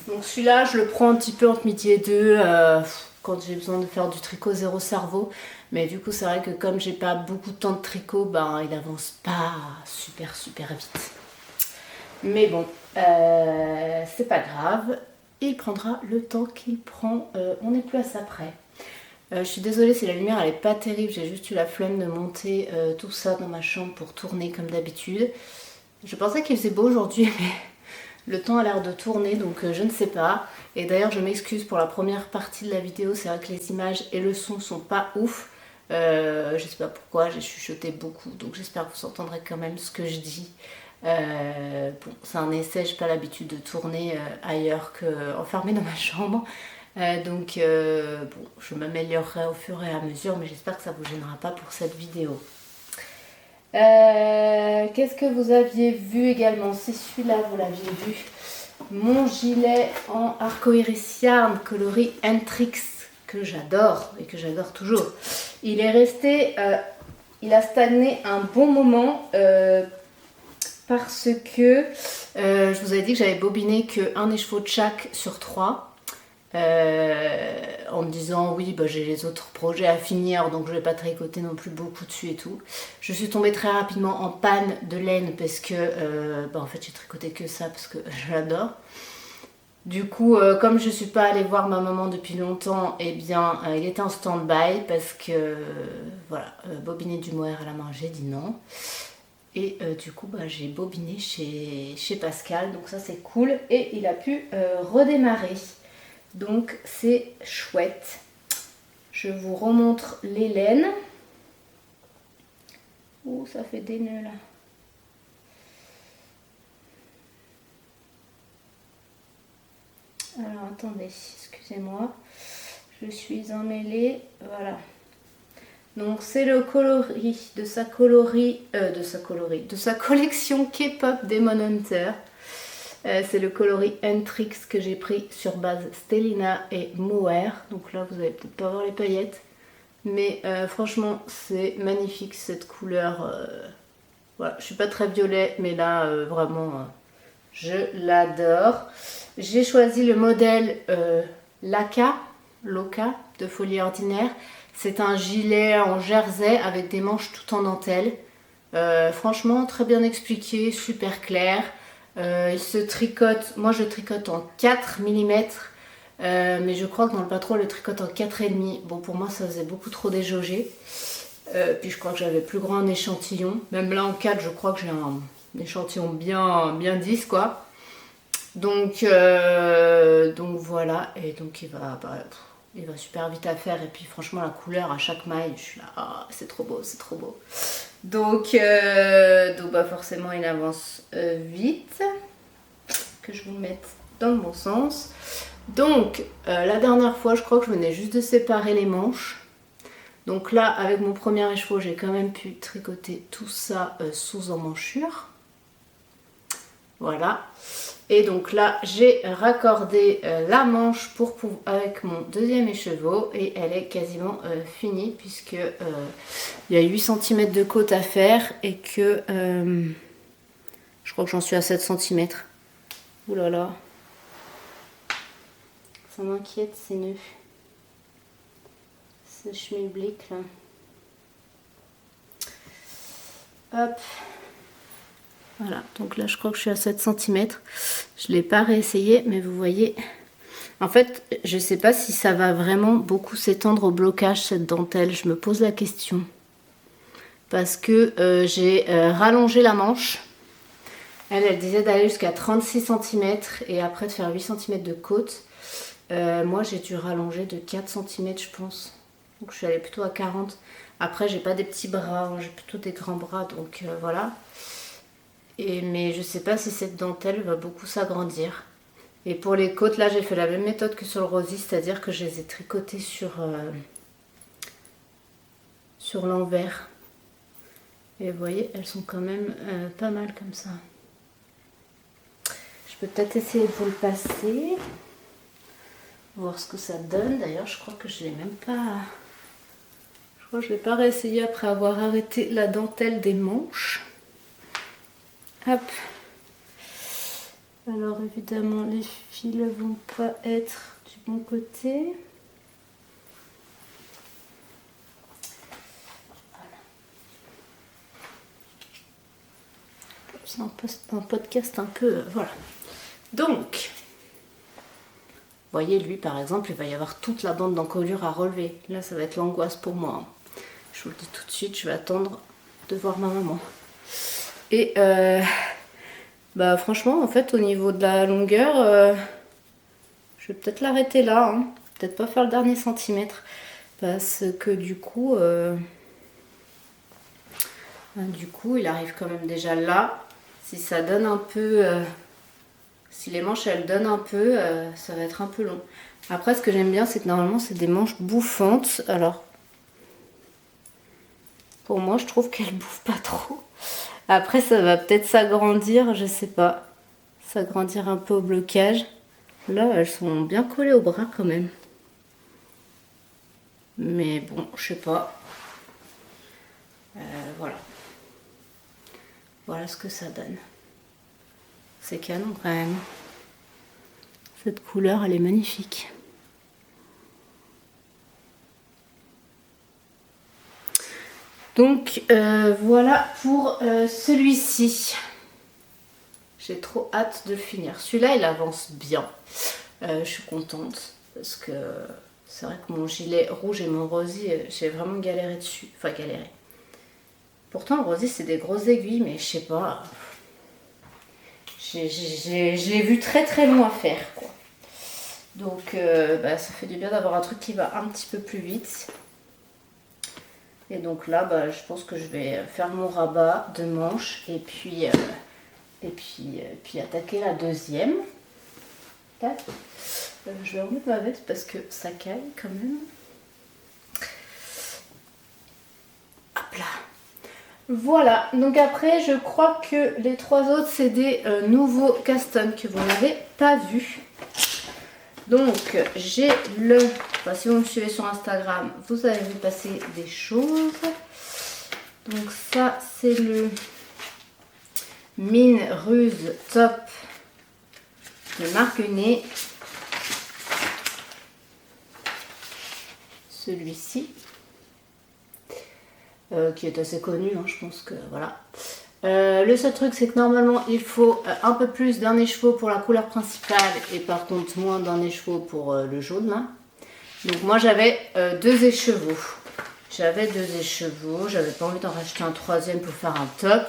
Donc celui-là, je le prends un petit peu entre midi et 2 quand j'ai besoin de faire du tricot zéro cerveau. Mais du coup, c'est vrai que comme j'ai pas beaucoup de temps de tricot, ben il avance pas super vite. Mais bon, c'est pas grave. Il prendra le temps qu'il prend. On n'est plus à ça près. Je suis désolée si la lumière elle est pas terrible, j'ai juste eu la flemme de monter tout ça dans ma chambre pour tourner comme d'habitude. Je pensais qu'il faisait beau aujourd'hui, mais le temps a l'air de tourner, donc je ne sais pas. Et d'ailleurs je m'excuse pour la première partie de la vidéo, c'est vrai que les images et le son sont pas ouf. Je sais pas pourquoi, j'ai chuchoté beaucoup, donc j'espère que vous entendrez quand même ce que je dis. Bon, c'est un essai, j'ai pas l'habitude de tourner ailleurs qu'enfermée dans ma chambre. Donc bon, je m'améliorerai au fur et à mesure, mais j'espère que ça vous gênera pas pour cette vidéo. Qu'est-ce que vous aviez vu également? C'est celui-là, vous l'aviez vu. Mon gilet en arcoiris yarn coloris Entrix que j'adore et que j'adore toujours. Il est resté, il a stagné un bon moment parce que je vous avais dit que j'avais bobiné qu'un écheveau de chaque sur 3. en me disant oui bah, j'ai les autres projets à finir donc je vais pas tricoter non plus beaucoup dessus et tout. Je suis tombée très rapidement en panne de laine parce que bah, en fait j'ai tricoté que ça parce que j'adore. Du coup, comme je suis pas allée voir ma maman depuis longtemps, eh bien, il était en stand-by parce que, voilà, bobiner du mohair à la main, j'ai dit non. Et du coup, bah, j'ai bobiné chez Pascal, donc ça c'est cool. Et il a pu redémarrer. Donc c'est chouette. Je vous remontre les laines. Ouh, ça fait des nœuds là. Alors attendez, excusez-moi, je suis emmêlée, voilà. Donc c'est le coloris de sa de sa collection K-pop Demon Hunter. C'est le coloris N-Trix que j'ai pris sur base Stellina et Mohair. Donc là vous allez peut-être pas voir les paillettes, mais franchement c'est magnifique cette couleur. Voilà, je suis pas très violet, mais là vraiment je l'adore. J'ai choisi le modèle Loca de Folie Ordinaire. C'est un gilet en jersey avec des manches tout en dentelle. Franchement, très bien expliqué, super clair. Il se tricote, moi je tricote en 4 mm, mais je crois que dans le patron, le tricote en 4,5. Bon, pour moi, ça faisait beaucoup trop déjaugé. Puis je crois que j'avais plus grand en échantillon. Même là en 4, je crois que j'ai un échantillon bien 10 quoi. Donc voilà, et donc il va super vite à faire. Et puis franchement la couleur à chaque maille, je suis là, ah, c'est trop beau, c'est trop beau. Donc bah forcément il avance vite. Que je vous le mette dans le bon sens. Donc la dernière fois je crois que je venais juste de séparer les manches. Donc là avec mon premier écheveau j'ai quand même pu tricoter tout ça sous emmanchure. Voilà. Et donc là, j'ai raccordé la manche avec mon deuxième écheveau et elle est quasiment finie puisque il y a 8 cm de côte à faire et que je crois que j'en suis à 7 cm. Ouh là là. Ça m'inquiète ces nœuds. Ce schmilblick là. Hop. Voilà, donc là je crois que je suis à 7 cm. Je ne l'ai pas réessayé, mais vous voyez. En fait, je ne sais pas si ça va vraiment beaucoup s'étendre au blocage cette dentelle. Je me pose la question. Parce que j'ai rallongé la manche. Elle disait d'aller jusqu'à 36 cm et après de faire 8 cm de côte. Moi j'ai dû rallonger de 4 cm je pense. Donc je suis allée plutôt à 40. Après j'ai pas des petits bras, j'ai plutôt des grands bras, donc voilà. Mais je sais pas si cette dentelle va beaucoup s'agrandir. Et pour les côtes, là j'ai fait la même méthode que sur le rosy, c'est-à-dire que je les ai tricotées sur l'envers. Et vous voyez, elles sont quand même pas mal comme ça. Je peux peut-être essayer de vous le passer. Voir ce que ça donne. D'ailleurs, je crois que je l'ai même pas... Je crois que je ne l'ai pas réessayé après avoir arrêté la dentelle des manches. Hop. Alors évidemment les fils ne vont pas être du bon côté. Voilà. C'est un podcast un peu... voilà. Donc, vous voyez lui par exemple, il va y avoir toute la bande d'encolure à relever. Là ça va être l'angoisse pour moi. Je vous le dis tout de suite, je vais attendre de voir ma maman. Et bah franchement en fait au niveau de la longueur je vais peut-être l'arrêter là hein. Peut-être pas faire le dernier centimètre parce que du coup il arrive quand même déjà là. Si ça donne un peu si les manches elles donnent un peu ça va être un peu long. Après ce que j'aime bien c'est que normalement c'est des manches bouffantes. Alors pour moi je trouve qu'elles bouffent pas trop. Après, ça va peut-être s'agrandir, je sais pas. S'agrandir un peu au blocage. Là, elles sont bien collées au bras quand même. Mais bon, je sais pas. Voilà. Voilà ce que ça donne. C'est canon quand même. Cette couleur, elle est magnifique. Donc voilà pour celui-ci. J'ai trop hâte de le finir. Celui-là, il avance bien. Je suis contente parce que c'est vrai que mon gilet rouge et mon rosy, j'ai vraiment galéré dessus. Enfin, galéré. Pourtant, le rosy, c'est des grosses aiguilles, mais je sais pas. J'ai vu très très long à faire, quoi. Donc, bah, ça fait du bien d'avoir un truc qui va un petit peu plus vite. Et donc là, bah, je pense que je vais faire mon rabat de manches et puis attaquer la deuxième. Tac. Je vais remettre ma veste parce que ça caille quand même. Hop là. Voilà, donc après je crois que les trois autres c'est des nouveaux custom que vous n'avez pas vus. Donc j'ai le, enfin, si vous me suivez sur Instagram, vous avez vu passer des choses. Donc ça c'est le Mine Ruse Top de Marguerite. Celui-ci. Qui est assez connu, hein, je pense que voilà. Le seul truc c'est que normalement il faut un peu plus d'un écheveau pour la couleur principale et par contre moins d'un écheveau pour le jaune là. Donc moi j'avais deux écheveaux. J'avais pas envie d'en racheter un troisième pour faire un top.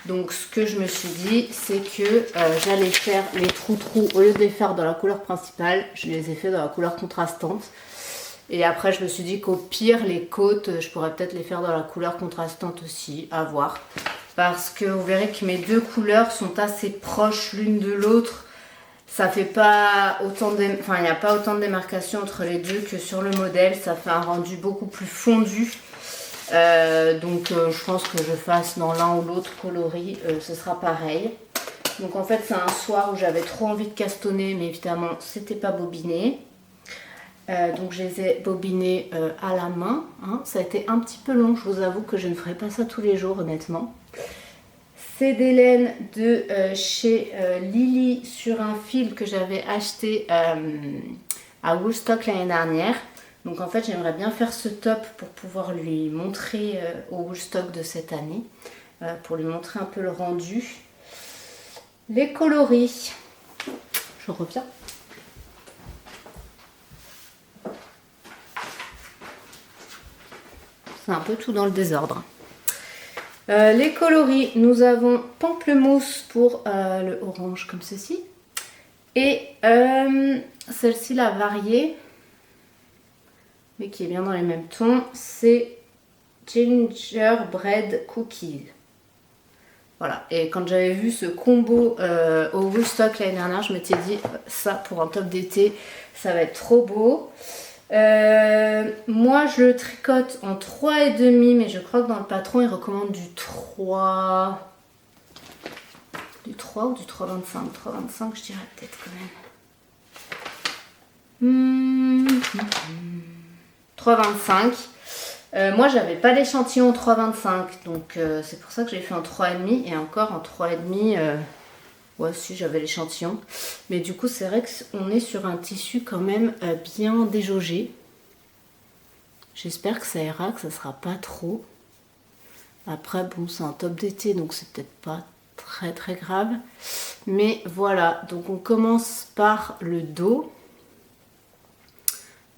Donc ce que je me suis dit c'est que j'allais faire les trous au lieu de les faire dans la couleur principale, je les ai fait dans la couleur contrastante. Et après, je me suis dit qu'au pire, les côtes, je pourrais peut-être les faire dans la couleur contrastante aussi, à voir. Parce que vous verrez que mes deux couleurs sont assez proches l'une de l'autre. Ça fait pas autant de... Enfin, il n'y a pas autant de démarcation entre les deux que sur le modèle. Ça fait un rendu beaucoup plus fondu. Donc, je pense que je fasse dans l'un ou l'autre coloris, ce sera pareil. Donc, en fait, c'est un soir où j'avais trop envie de castonner, mais évidemment, c'était pas bobiné. Donc je les ai bobinés à la main, hein. Ça a été un petit peu long, je vous avoue que je ne ferai pas ça tous les jours honnêtement. C'est des laines de chez Lily sur un fil que j'avais acheté à Woolstock l'année dernière. Donc en fait j'aimerais bien faire ce top pour pouvoir lui montrer au Woolstock de cette année, pour lui montrer un peu le rendu. Les coloris, je reviens. C'est un peu tout dans le désordre. Les coloris, nous avons pamplemousse pour le orange comme ceci. Et celle-ci, la variée, mais qui est bien dans les mêmes tons, c'est Gingerbread Cookies. Voilà, et quand j'avais vu ce combo au Woolstock l'année dernière, je m'étais dit, ça pour un top d'été, ça va être trop beau. Moi je le tricote en 3,5, mais je crois que dans le patron il recommande du 3 ou du 3,25. 3,25 je dirais peut-être quand même. 3,25. Moi j'avais pas l'échantillon 3,25, donc c'est pour ça que j'ai fait en 3,5 et encore en 3,5. Ouais, si j'avais l'échantillon. Mais du coup, c'est vrai qu'on est sur un tissu quand même bien déjaugé. J'espère que ça ira, que ça sera pas trop. Après, bon, c'est un top d'été, donc c'est peut-être pas très très grave. Mais voilà, donc on commence par le dos.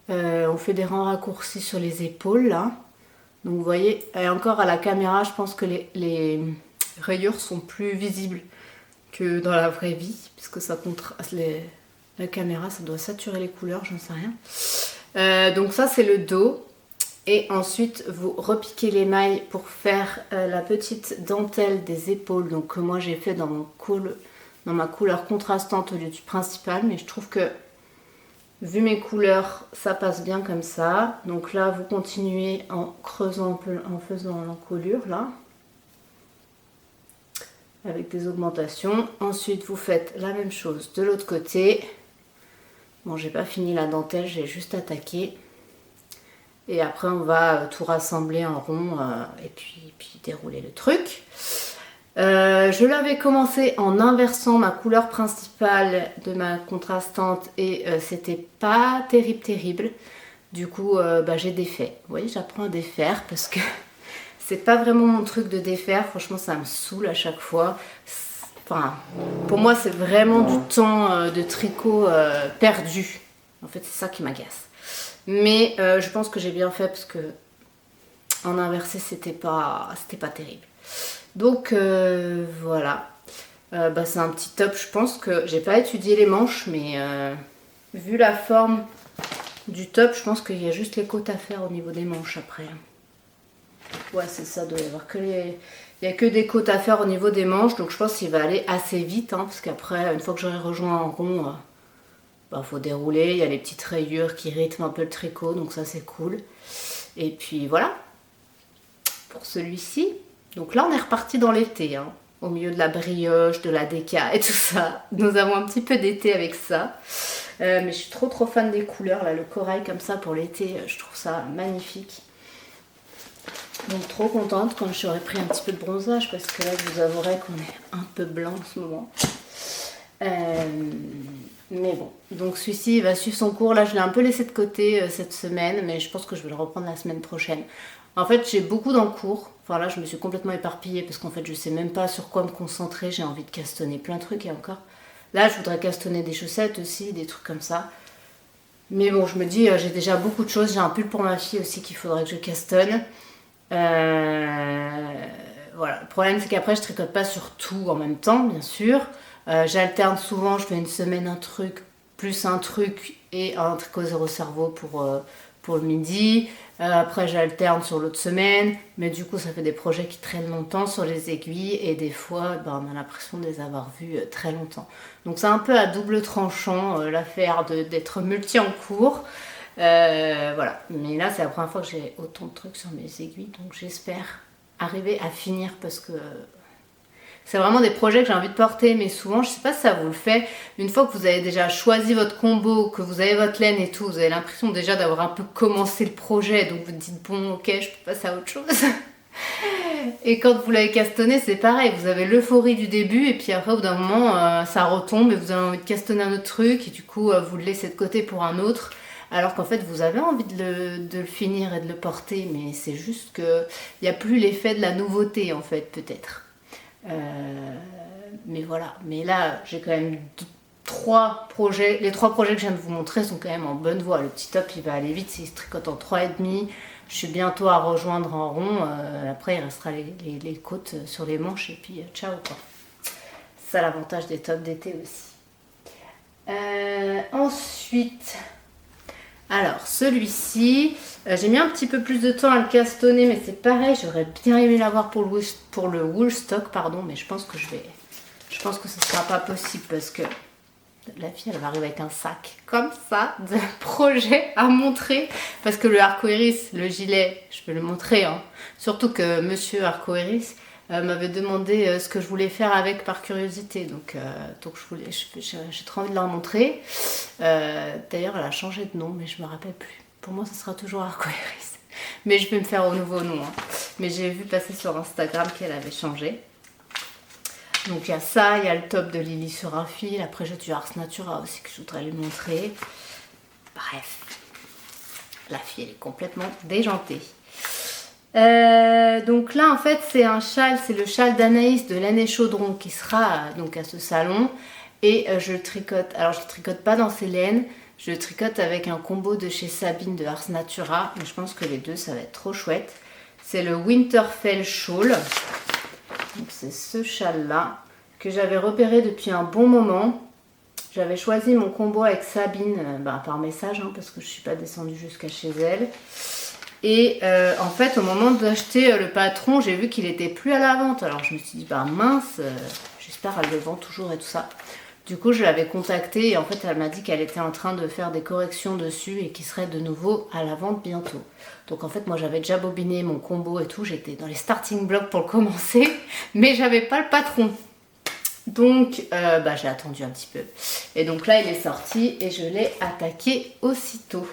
On fait des rangs raccourcis sur les épaules, là. Donc vous voyez, et encore à la caméra, je pense que les rayures sont plus visibles que dans la vraie vie, puisque ça contraste la caméra, ça doit saturer les couleurs, j'en sais rien. Donc ça c'est le dos, et ensuite vous repiquez les mailles pour faire la petite dentelle des épaules, donc que moi j'ai fait dans ma couleur contrastante au lieu du principal, mais je trouve que vu mes couleurs ça passe bien comme ça. Donc là vous continuez en creusant un peu, en faisant l'encolure là, avec des augmentations. Ensuite vous faites la même chose de l'autre côté. Bon, j'ai pas fini la dentelle, j'ai juste attaqué, et après on va tout rassembler en rond et puis dérouler le truc. Je l'avais commencé en inversant ma couleur principale de ma contrastante et c'était pas terrible. Du coup j'ai défait. Vous voyez, j'apprends à défaire parce que c'est pas vraiment mon truc de défaire, franchement ça me saoule à chaque fois. Enfin, pour moi c'est vraiment du temps de tricot perdu. En fait c'est ça qui m'agace. Mais je pense que j'ai bien fait parce que en inversé c'était pas terrible. Donc voilà. Bah, c'est un petit top, je pense que j'ai pas étudié les manches, mais vu la forme du top, je pense qu'il y a juste les côtes à faire au niveau des manches après. Ouais, c'est ça, doit y avoir que les... Il n'y a que des côtes à faire au niveau des manches, donc je pense qu'il va aller assez vite, hein, parce qu'après, une fois que j'aurai rejoint en rond, bah, faut dérouler, il y a les petites rayures qui rythment un peu le tricot, donc ça c'est cool. Et puis voilà, pour celui-ci. Donc là on est reparti dans l'été, hein, au milieu de la brioche, de la déca et tout ça. Nous avons un petit peu d'été avec ça. Mais je suis trop fan des couleurs, là, le corail comme ça pour l'été, je trouve ça magnifique. Donc trop contente quand j'aurais pris un petit peu de bronzage parce que là je vous avouerai qu'on est un peu blanc en ce moment. Mais bon, donc celui-ci il va suivre son cours. Là je l'ai un peu laissé de côté cette semaine, mais je pense que je vais le reprendre la semaine prochaine. En fait j'ai beaucoup dans le cours. Enfin là je me suis complètement éparpillée parce qu'en fait je sais même pas sur quoi me concentrer. J'ai envie de castonner plein de trucs et encore. Là je voudrais castonner des chaussettes aussi, des trucs comme ça. Mais bon je me dis j'ai déjà beaucoup de choses. J'ai un pull pour ma fille aussi qu'il faudrait que je castonne. Voilà, le problème c'est qu'après je tricote pas sur tout en même temps bien sûr. J'alterne souvent, je fais une semaine un truc plus un truc et un tricot zéro cerveau pour le midi. Après j'alterne sur l'autre semaine, mais du coup ça fait des projets qui traînent longtemps sur les aiguilles et des fois ben, on a l'impression de les avoir vus très longtemps. Donc c'est un peu à double tranchant l'affaire d'être multi en cours. Voilà, mais là c'est la première fois que j'ai autant de trucs sur mes aiguilles, donc j'espère arriver à finir parce que c'est vraiment des projets que j'ai envie de porter, mais souvent je sais pas si ça vous le fait, une fois que vous avez déjà choisi votre combo, que vous avez votre laine et tout, vous avez l'impression déjà d'avoir un peu commencé le projet, donc vous dites bon ok je peux passer à autre chose. Et quand vous l'avez castonné c'est pareil, vous avez l'euphorie du début et puis après au bout d'un moment ça retombe et vous avez envie de castonner un autre truc et du coup vous le laissez de côté pour un autre. Alors qu'en fait vous avez envie de le finir et de le porter, mais c'est juste que il n'y a plus l'effet de la nouveauté en fait peut-être. Mais voilà, mais là j'ai quand même trois projets, les trois projets que je viens de vous montrer sont quand même en bonne voie. Le petit top il va aller vite, il se tricote en 3,5. Je suis bientôt à rejoindre en rond, après il restera les côtes sur les manches et puis ciao quoi. C'est ça l'avantage des tops d'été aussi. Ensuite, alors celui-ci, j'ai mis un petit peu plus de temps à le castonner, mais c'est pareil, j'aurais bien aimé l'avoir pour le wool stock, pardon, mais je pense que ce sera pas possible parce que la fille elle va arriver avec un sac comme ça de projets à montrer parce que le arcoiris, le gilet, je vais le montrer, hein. Surtout que monsieur arcoiris m'avait demandé ce que je voulais faire avec par curiosité, donc j'ai trop envie de leur montrer. D'ailleurs elle a changé de nom mais je me rappelle plus, pour moi ce sera toujours arcoiris, mais je vais me faire au nouveau nom, hein. Mais j'ai vu passer sur Instagram qu'elle avait changé. Donc il y a ça, il y a le top de Lily sur un fil, après j'ai du Ars Natura aussi que je voudrais lui montrer. Bref, la fille elle est complètement déjantée. Donc là en fait c'est un châle, c'est le châle d'Anaïs de Laine et Chaudron qui sera donc à ce salon. Et je le tricote, alors je le tricote pas dans ses laines, je le tricote avec un combo de chez Sabine de Ars Natura. Mais je pense que les deux ça va être trop chouette. C'est le Winterfell Shawl. Donc c'est ce châle là que j'avais repéré depuis un bon moment. J'avais choisi mon combo avec Sabine par message, hein, parce que je ne suis pas descendue jusqu'à chez elle. Et en fait au moment d'acheter le patron j'ai vu qu'il était plus à la vente. Alors je me suis dit bah mince, j'espère qu'elle le vend toujours et tout ça. Du coup je l'avais contactée et en fait elle m'a dit qu'elle était en train de faire des corrections dessus et qu'il serait de nouveau à la vente bientôt. Donc en fait moi j'avais déjà bobiné mon combo et tout, j'étais dans les starting blocks pour le commencer, mais j'avais pas le patron. Donc j'ai attendu un petit peu. Et donc là il est sorti et je l'ai attaqué aussitôt.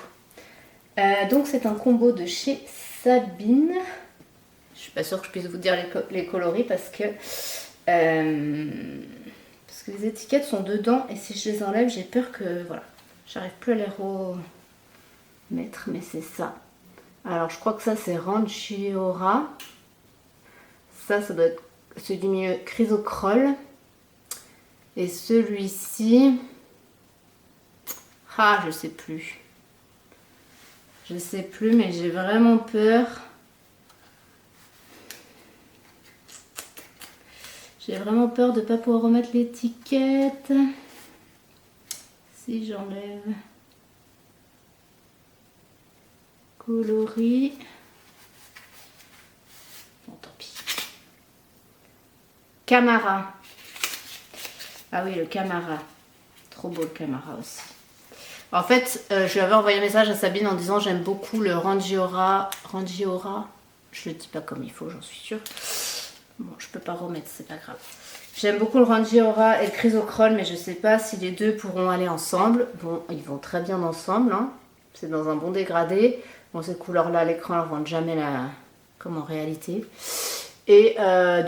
Donc c'est un combo de chez Sabine. Je suis pas sûre que je puisse vous dire les coloris parce que les étiquettes sont dedans et si je les enlève j'ai peur que voilà, j'arrive plus à les remettre, mais c'est ça. Alors je crois que ça c'est Ranchiora Ça doit être celui du milieu Chrysocolle. Et celui-ci... Ah, je sais plus. Je sais plus, mais j'ai vraiment peur. J'ai vraiment peur de ne pas pouvoir remettre l'étiquette. Si j'enlève coloris. Bon, tant pis. Camara. Ah oui, le Camara. Trop beau le Camara aussi. En fait, je lui avais envoyé un message à Sabine en disant j'aime beaucoup le Rangiora. Rangiora. Je le dis pas comme il faut, j'en suis sûre. Bon, je peux pas remettre, c'est pas grave. J'aime beaucoup le Rangiora et le Chrysocolle, mais je sais pas si les deux pourront aller ensemble. Bon, ils vont très bien ensemble, hein. C'est dans un bon dégradé. Bon, ces couleurs-là, à l'écran, elles ne rendent jamais comme en réalité. Et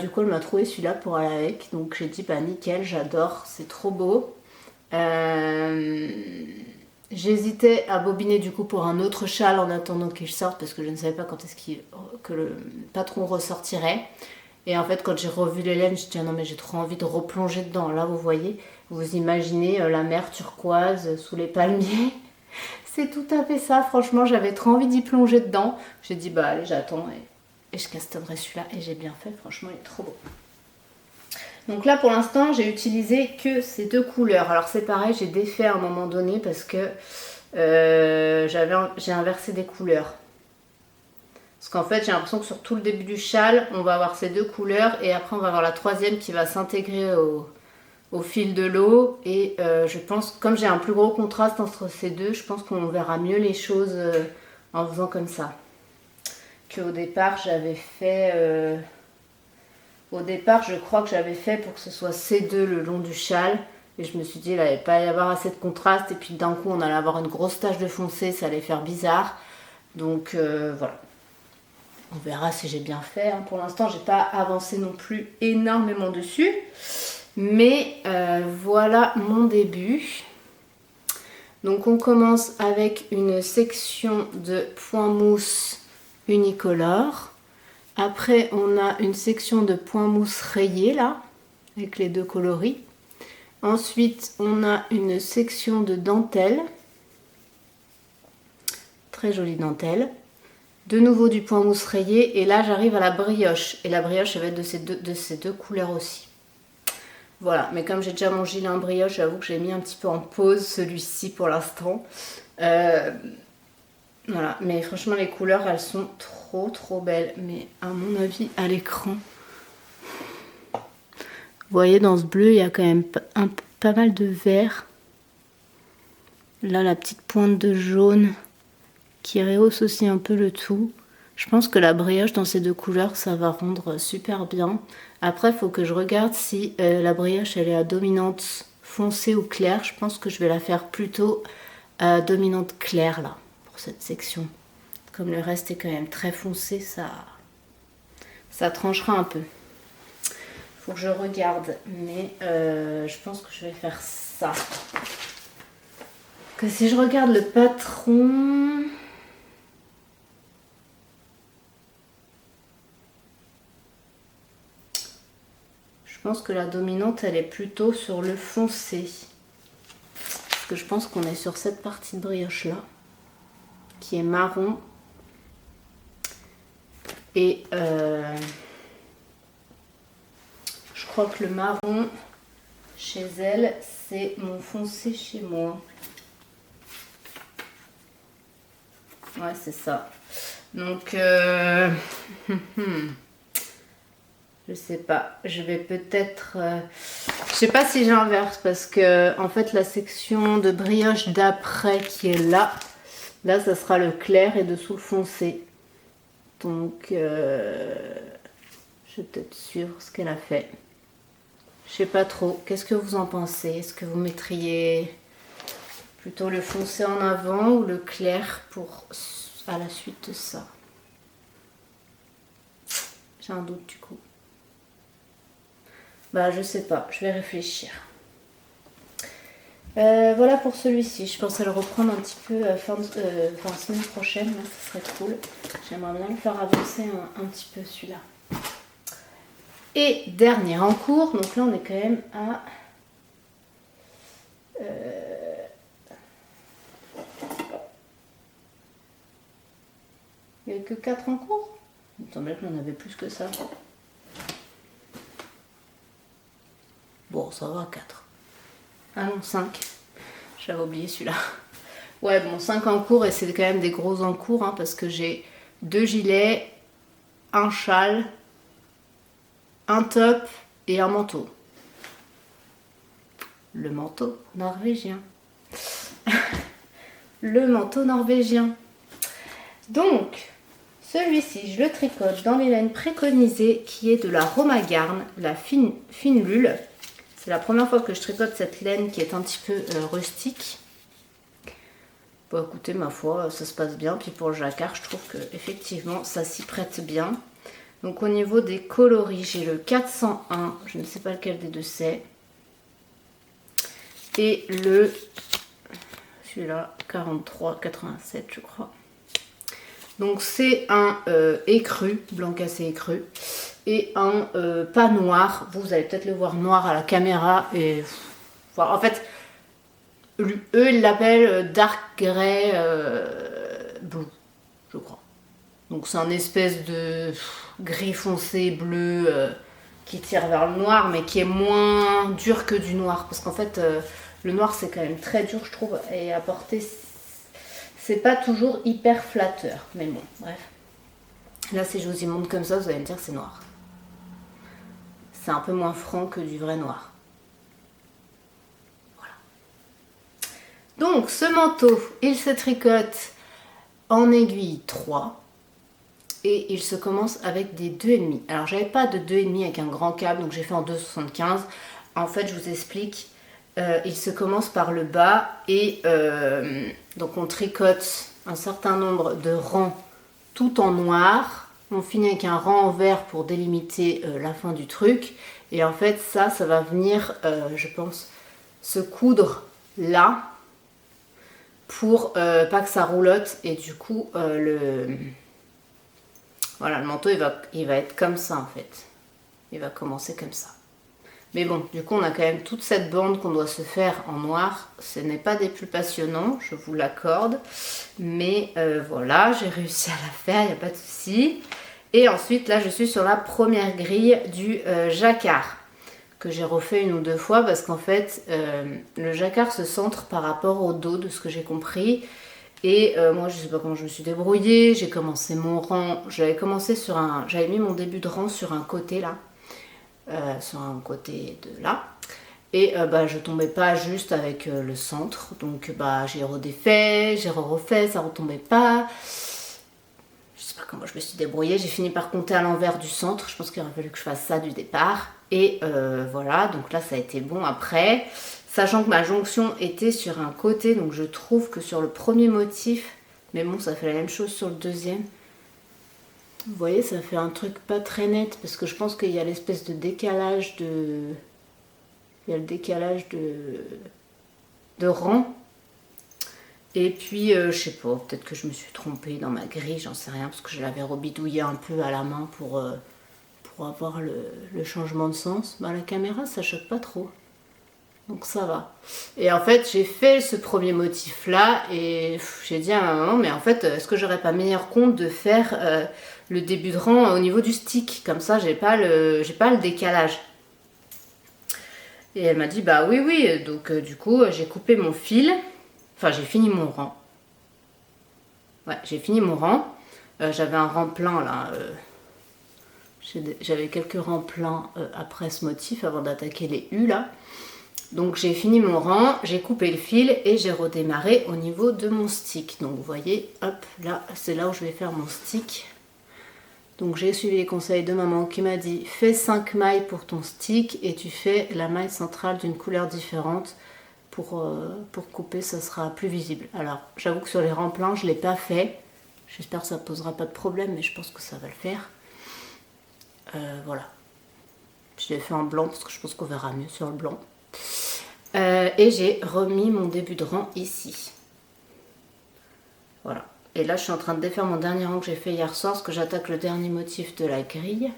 du coup, elle m'a trouvé celui-là pour aller avec. Donc, j'ai dit, bah nickel, j'adore, c'est trop beau. J'hésitais à bobiner du coup pour un autre châle en attendant qu'il sorte parce que je ne savais pas quand est-ce que le patron ressortirait. Et en fait, quand j'ai revu les laines, je me suis dit, ah non, mais j'ai trop envie de replonger dedans. Là, vous voyez, vous imaginez la mer turquoise sous les palmiers. C'est tout à fait ça. Franchement, j'avais trop envie d'y plonger dedans. J'ai dit, bah allez, j'attends et je castonnerai celui-là. Et j'ai bien fait. Franchement, il est trop beau. Donc là, pour l'instant, j'ai utilisé que ces deux couleurs. Alors, c'est pareil, j'ai défait à un moment donné parce que j'ai inversé des couleurs. Parce qu'en fait, j'ai l'impression que sur tout le début du châle, on va avoir ces deux couleurs et après, on va avoir la troisième qui va s'intégrer au fil de l'eau. Et je pense, comme j'ai un plus gros contraste entre ces deux, je pense qu'on verra mieux les choses en faisant comme ça. Qu'au départ, j'avais fait... Au départ, je crois que j'avais fait pour que ce soit ces deux le long du châle. Et je me suis dit, il n'allait pas y avoir assez de contraste. Et puis d'un coup, on allait avoir une grosse tache de foncé, ça allait faire bizarre. Donc voilà. On verra si j'ai bien fait. Hein. Pour l'instant, j'ai pas avancé non plus énormément dessus. Mais voilà mon début. Donc on commence avec une section de point mousse unicolore. Après, on a une section de point mousse rayé là, avec les deux coloris. Ensuite, on a une section de dentelle. Très jolie dentelle. De nouveau du point mousse rayé. Et là, j'arrive à la brioche. Et la brioche, ça va être de ces deux couleurs aussi. Voilà, mais comme j'ai déjà mon gilet en brioche, j'avoue que j'ai mis un petit peu en pause celui-ci pour l'instant. Voilà, mais franchement, les couleurs, elles sont trop belles. Mais à mon avis, à l'écran... Vous voyez, dans ce bleu, il y a quand même pas mal de vert. Là, la petite pointe de jaune qui rehausse aussi un peu le tout. Je pense que la brioche dans ces deux couleurs, ça va rendre super bien. Après, il faut que je regarde si la brioche, elle est à dominante foncée ou claire. Je pense que je vais la faire plutôt à dominante claire, là, pour cette section. Comme le reste est quand même très foncé, ça tranchera un peu. Faut que je regarde, mais je pense que je vais faire ça. Que si je regarde le patron... Je pense que la dominante, elle est plutôt sur le foncé. Parce que je pense qu'on est sur cette partie de brioche-là, qui est marron. Et je crois que le marron, chez elle, c'est mon foncé chez moi. Ouais, c'est ça. Donc, je sais pas. Je vais peut-être... je sais pas si j'inverse parce que, en fait, la section de brioche d'après qui est là, ça sera le clair et dessous le foncé. Donc, je vais peut-être suivre ce qu'elle a fait. Je sais pas trop. Qu'est-ce que vous en pensez? Est-ce que vous mettriez plutôt le foncé en avant ou le clair pour à la suite de ça? J'ai un doute du coup. Bah je sais pas, je vais réfléchir. Voilà pour celui-ci. Je pense à le reprendre un petit peu semaine prochaine. Là, ça serait cool. J'aimerais bien le faire avancer un petit peu celui-là. Et dernier en cours, donc là on est quand même à... Il n'y a que 4 en cours. Il me semblait que j'en avais plus que ça. Bon, ça va, 4. Ah non, 5. J'avais oublié celui-là. Ouais, bon, 5 en cours et c'est quand même des gros en cours hein, parce que j'ai 2 gilets, un châle, un top et un manteau. Le manteau norvégien. Le manteau norvégien. Donc, celui-ci, je le tricote dans les laines préconisées qui est de la Romagarn, la fine lulle. C'est la première fois que je tricote cette laine qui est un petit peu rustique. Bon, écoutez, ma foi, ça se passe bien. Puis pour le jacquard, je trouve que effectivement, ça s'y prête bien. Donc au niveau des coloris, j'ai le 401, je ne sais pas lequel des deux c'est. Et le, celui-là, 43,87 je crois. Donc c'est un écru, blanc cassé écru. Et un pas noir. Vous allez peut-être le voir noir à la caméra. Et voilà, en fait, eux ils l'appellent dark grey blue, je crois. Donc c'est un espèce de gris foncé bleu qui tire vers le noir, mais qui est moins dur que du noir. Parce qu'en fait, le noir c'est quand même très dur, je trouve, et à porter, c'est pas toujours hyper flatteur. Mais bon, bref. Là, si je vous y montre comme ça, vous allez me dire c'est noir. C'est un peu moins franc que du vrai noir. Voilà. Donc, ce manteau, il se tricote en aiguille 3. Et il se commence avec des 2,5. Alors, j'avais pas de 2,5 avec un grand câble, donc j'ai fait en 2,75. En fait, je vous explique. Il se commence par le bas et donc on tricote un certain nombre de rangs tout en noir. On finit avec un rang en vert pour délimiter la fin du truc. Et en fait, ça va venir, je pense, se coudre là pour pas que ça roulotte. Et du coup, voilà, le manteau, il va être comme ça en fait. Il va commencer comme ça. Mais bon, du coup, on a quand même toute cette bande qu'on doit se faire en noir. Ce n'est pas des plus passionnants, je vous l'accorde. Mais voilà, j'ai réussi à la faire, il n'y a pas de souci. Et ensuite, là, je suis sur la première grille du jacquard, que j'ai refait 1 ou 2 fois parce qu'en fait, le jacquard se centre par rapport au dos, de ce que j'ai compris. Et moi, je ne sais pas comment je me suis débrouillée. J'ai commencé mon rang. J'avais mis mon début de rang sur un côté là. Sur un côté de là. Et je tombais pas juste avec le centre. Donc j'ai redéfait, j'ai refait, ça retombait pas. Je sais pas comment je me suis débrouillée. J'ai fini par compter à l'envers du centre. Je pense qu'il aurait fallu que je fasse ça du départ. Et voilà, donc là ça a été bon après. Sachant que ma jonction était sur un côté, donc je trouve que sur le premier motif, mais bon, ça fait la même chose sur le deuxième. Vous voyez, ça fait un truc pas très net, parce que je pense qu'il y a l'espèce de décalage de... Il y a le décalage de rang. Et puis, je sais pas, peut-être que je me suis trompée dans ma grille, j'en sais rien, parce que je l'avais rebidouillé un peu à la main pour avoir le changement de sens. À la caméra, ça choque pas trop. Donc ça va. Et en fait, j'ai fait ce premier motif là et j'ai dit à un moment, mais en fait, est-ce que j'aurais pas meilleur compte de faire le début de rang au niveau du stick? Comme ça, j'ai pas le décalage. Et elle m'a dit, bah oui, oui. Donc du coup, j'ai coupé mon fil. Enfin, j'ai fini mon rang. Ouais, j'ai fini mon rang. J'avais un rang plein là. J'avais quelques rangs pleins après ce motif avant d'attaquer les U là. Donc j'ai fini mon rang, j'ai coupé le fil et j'ai redémarré au niveau de mon stick. Donc vous voyez, hop, là, c'est là où je vais faire mon stick. Donc j'ai suivi les conseils de maman qui m'a dit fais 5 mailles pour ton stick et tu fais la maille centrale d'une couleur différente pour couper, ça sera plus visible. Alors j'avoue que sur les rangs pleins, je ne l'ai pas fait. J'espère que ça ne posera pas de problème, mais je pense que ça va le faire. Voilà. Je l'ai fait en blanc parce que je pense qu'on verra mieux sur le blanc. Et j'ai remis mon début de rang ici. Voilà. Et là, je suis en train de défaire mon dernier rang que j'ai fait hier soir parce que j'attaque le dernier motif de la grille.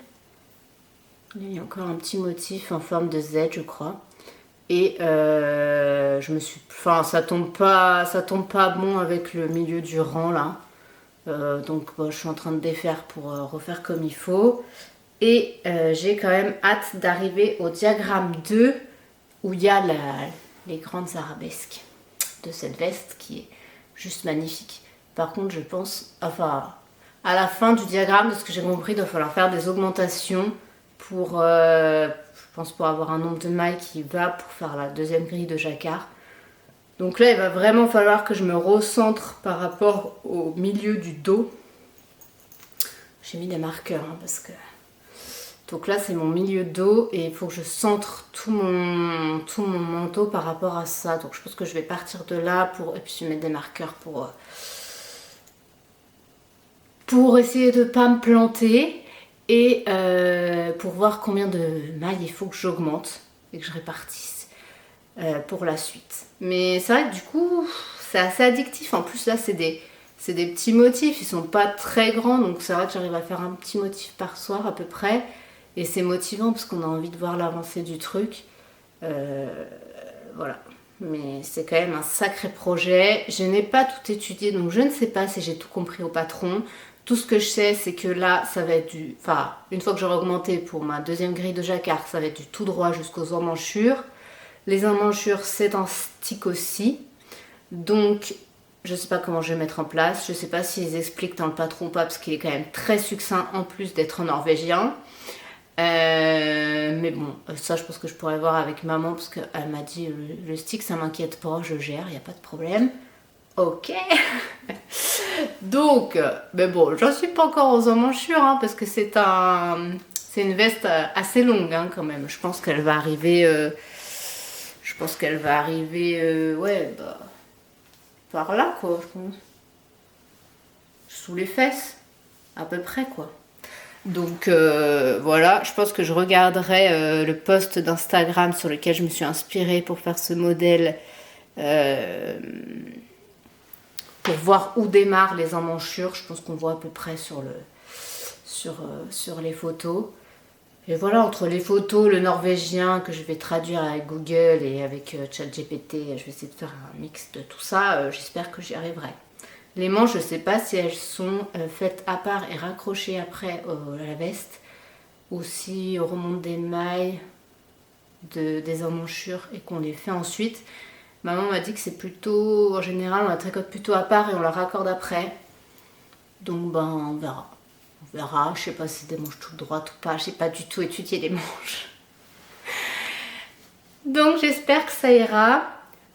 Il y a encore un petit motif en forme de Z, je crois. Et je me suis... Enfin, ça tombe pas bon avec le milieu du rang, là. Donc, bon, je suis en train de défaire pour refaire comme il faut. Et j'ai quand même hâte d'arriver au diagramme 2, où il y a les grandes arabesques de cette veste, qui est juste magnifique. Par contre, je pense... Enfin, à la fin du diagramme, de ce que j'ai compris, il va falloir faire des augmentations pour, je pense, pour avoir un nombre de mailles qui va pour faire la deuxième grille de jacquard. Donc là, il va vraiment falloir que je me recentre par rapport au milieu du dos. J'ai mis des marqueurs, hein, parce que... Donc là, c'est mon milieu de dos et il faut que je centre tout mon manteau par rapport à ça. Donc je pense que je vais partir de là pour... Et puis je vais mettre des marqueurs pour essayer de ne pas me planter. Et pour voir combien de mailles il faut que j'augmente et que je répartisse pour la suite. Mais c'est vrai que du coup, c'est assez addictif. En plus, là, c'est des petits motifs. Ils sont pas très grands. Donc c'est vrai que j'arrive à faire un petit motif par soir à peu près. Et c'est motivant parce qu'on a envie de voir l'avancée du truc. Voilà. Mais c'est quand même un sacré projet. Je n'ai pas tout étudié, donc je ne sais pas si j'ai tout compris au patron. Tout ce que je sais, c'est que là, ça va être du... Enfin, une fois que j'aurai augmenté pour ma deuxième grille de jacquard, ça va être du tout droit jusqu'aux emmanchures. Les emmanchures, c'est en stick aussi. Donc, je ne sais pas comment je vais mettre en place. Je ne sais pas s'ils expliquent dans le patron ou pas, parce qu'il est quand même très succinct en plus d'être en norvégien. Mais bon, ça je pense que je pourrais voir avec maman parce qu'elle m'a dit le stick ça m'inquiète pas, je gère, il n'y a pas de problème. Ok. Donc, mais bon, j'en suis pas encore aux emmanchures hein, parce que c'est une veste assez longue hein, quand même. Je pense qu'elle va arriver, ouais, bah, par là quoi, je pense. Sous les fesses, à peu près quoi. Donc voilà, je pense que je regarderai le post d'Instagram sur lequel je me suis inspirée pour faire ce modèle pour voir où démarrent les emmanchures. Je pense qu'on voit à peu près sur les photos. Et voilà, entre les photos, le norvégien que je vais traduire avec Google et avec ChatGPT, je vais essayer de faire un mix de tout ça. J'espère que j'y arriverai. Les manches, je ne sais pas si elles sont faites à part et raccrochées après à la veste ou si on remonte des mailles des emmanchures et qu'on les fait ensuite. Maman m'a dit que c'est plutôt, en général, on la tricote plutôt à part et on la raccorde après. Donc ben on verra. On verra, je sais pas si c'est des manches toutes droites ou pas, j'ai pas du tout étudié les manches. Donc j'espère que ça ira.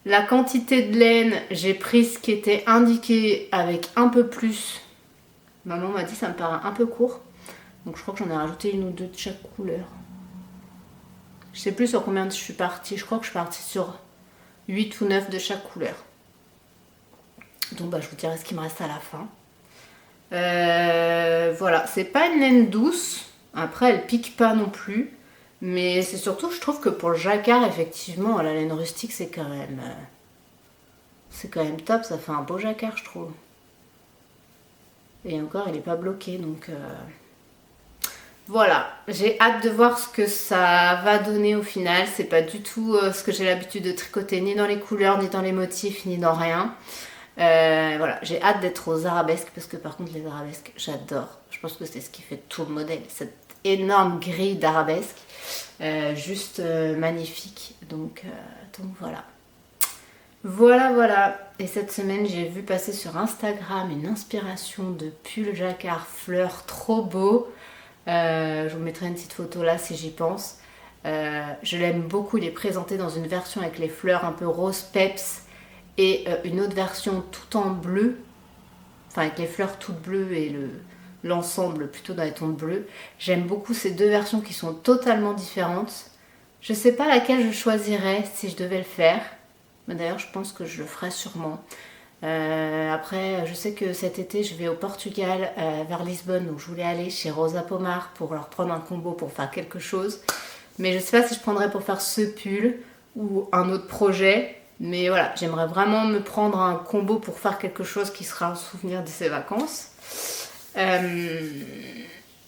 La quantité de laine, j'ai pris ce qui était indiqué avec un peu plus. Maman m'a dit ça me paraît un peu court. Donc je crois que j'en ai rajouté une ou deux de chaque couleur. Je sais plus sur combien je suis partie. Je crois que je suis partie sur 8 ou 9 de chaque couleur. Donc bah, je vous dirai ce qui me reste à la fin. Voilà, c'est pas une laine douce. Après elle pique pas non plus. Mais c'est surtout, je trouve que pour le jacquard, effectivement, la laine rustique, c'est quand même top. Ça fait un beau jacquard, je trouve. Et encore, il n'est pas bloqué, donc voilà. J'ai hâte de voir ce que ça va donner au final. C'est pas du tout ce que j'ai l'habitude de tricoter, ni dans les couleurs, ni dans les motifs, ni dans rien. Voilà, j'ai hâte d'être aux arabesques, parce que par contre, les arabesques, j'adore. Je pense que c'est ce qui fait tout le modèle, cette énorme grille d'arabesques. Juste magnifique, donc voilà. Voilà. Et cette semaine j'ai vu passer sur Instagram une inspiration de pull jacquard fleurs trop beau. Je vous mettrai une petite photo là si j'y pense. Je l'aime beaucoup, il est présenté dans une version avec les fleurs un peu rose peps et une autre version tout en bleu, enfin avec les fleurs toutes bleues et l'ensemble plutôt dans les tons de bleu. J'aime beaucoup ces deux versions qui sont totalement différentes. Je sais pas laquelle je choisirais si je devais le faire. Mais d'ailleurs, je pense que je le ferai sûrement. Après, je sais que cet été, je vais au Portugal, vers Lisbonne, donc je voulais aller chez Rosa Pomar pour leur prendre un combo pour faire quelque chose. Mais je sais pas si je prendrais pour faire ce pull ou un autre projet. Mais voilà, j'aimerais vraiment me prendre un combo pour faire quelque chose qui sera un souvenir de ces vacances.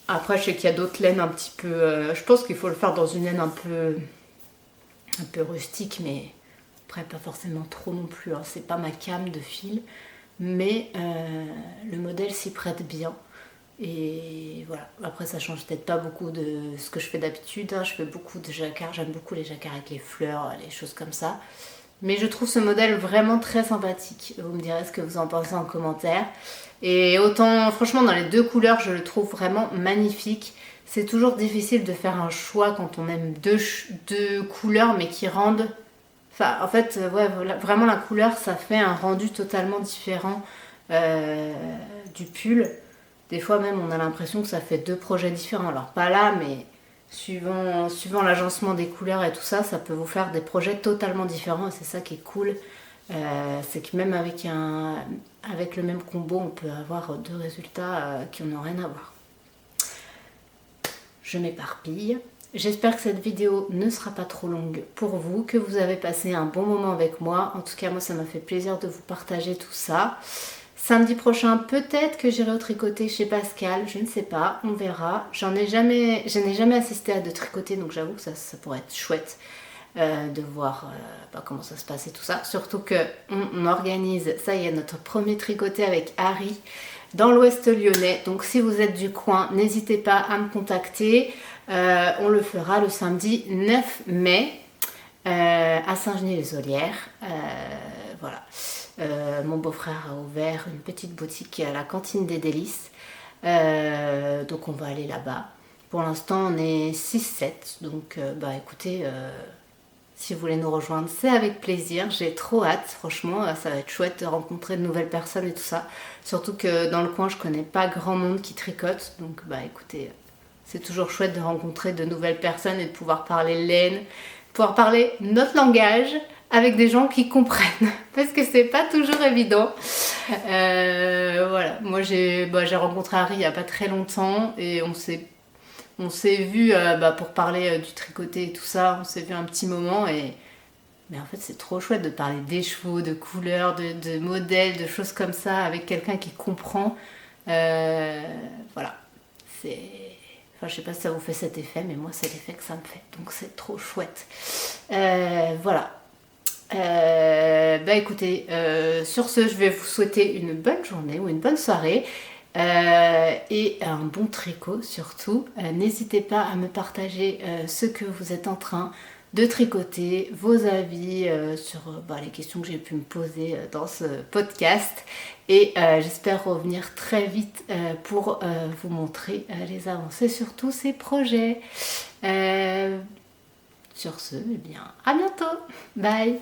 Après, je sais qu'il y a d'autres laines un petit peu... je pense qu'il faut le faire dans une laine un peu rustique, mais après, pas forcément trop non plus. Hein. C'est pas ma came de fil, mais le modèle s'y prête bien. Et voilà, après ça change peut-être pas beaucoup de ce que je fais d'habitude, hein. Je fais beaucoup de jacquards, j'aime beaucoup les jacquards avec les fleurs, les choses comme ça. Mais je trouve ce modèle vraiment très sympathique. Vous me direz ce que vous en pensez en commentaire. Et autant, franchement, dans les deux couleurs, je le trouve vraiment magnifique. C'est toujours difficile de faire un choix quand on aime deux couleurs, mais qui rendent... Enfin, en fait, ouais, vraiment la couleur, ça fait un rendu totalement différent du pull. Des fois même, on a l'impression que ça fait deux projets différents. Alors pas là, mais suivant l'agencement des couleurs et tout ça, ça peut vous faire des projets totalement différents. Et c'est ça qui est cool. C'est que même avec le même combo, on peut avoir deux résultats qui n'ont rien à voir. Je m'éparpille. J'espère que cette vidéo ne sera pas trop longue pour vous, que vous avez passé un bon moment avec moi. En tout cas, moi, ça m'a fait plaisir de vous partager tout ça. Samedi prochain, peut-être que j'irai au tricoter chez Pascal, je ne sais pas, on verra. Je n'ai jamais assisté à de tricoter, donc j'avoue que ça pourrait être chouette de voir comment ça se passe et tout ça. Surtout qu'on organise, ça y est, notre premier tricoté avec Harry dans l'ouest lyonnais. Donc si vous êtes du coin, n'hésitez pas à me contacter. On le fera le samedi 9 mai à Saint-Genis-les-Olières. Voilà. Mon beau-frère a ouvert une petite boutique à la cantine des délices. Donc on va aller là-bas. Pour l'instant, on est 6-7. Donc écoutez, si vous voulez nous rejoindre, c'est avec plaisir. J'ai trop hâte, franchement. Ça va être chouette de rencontrer de nouvelles personnes et tout ça. Surtout que dans le coin, je connais pas grand monde qui tricote. Donc écoutez, c'est toujours chouette de rencontrer de nouvelles personnes et de pouvoir parler laine, pouvoir parler notre langage avec des gens qui comprennent, parce que c'est pas toujours évident. Voilà, moi j'ai rencontré Harry il y a pas très longtemps et on s'est vu pour parler du tricoté et tout ça, on s'est vu un petit moment mais en fait c'est trop chouette de parler des chevaux, de couleurs, de modèles, de choses comme ça avec quelqu'un qui comprend. Voilà, c'est... Enfin, je sais pas si ça vous fait cet effet, mais moi c'est l'effet que ça me fait, donc c'est trop chouette. Voilà. Écoutez, sur ce, je vais vous souhaiter une bonne journée ou une bonne soirée et un bon tricot surtout. N'hésitez pas à me partager ce que vous êtes en train de tricoter, vos avis sur les questions que j'ai pu me poser dans ce podcast. Et j'espère revenir très vite pour vous montrer les avancées sur tous ces projets. Sur ce, à bientôt. Bye.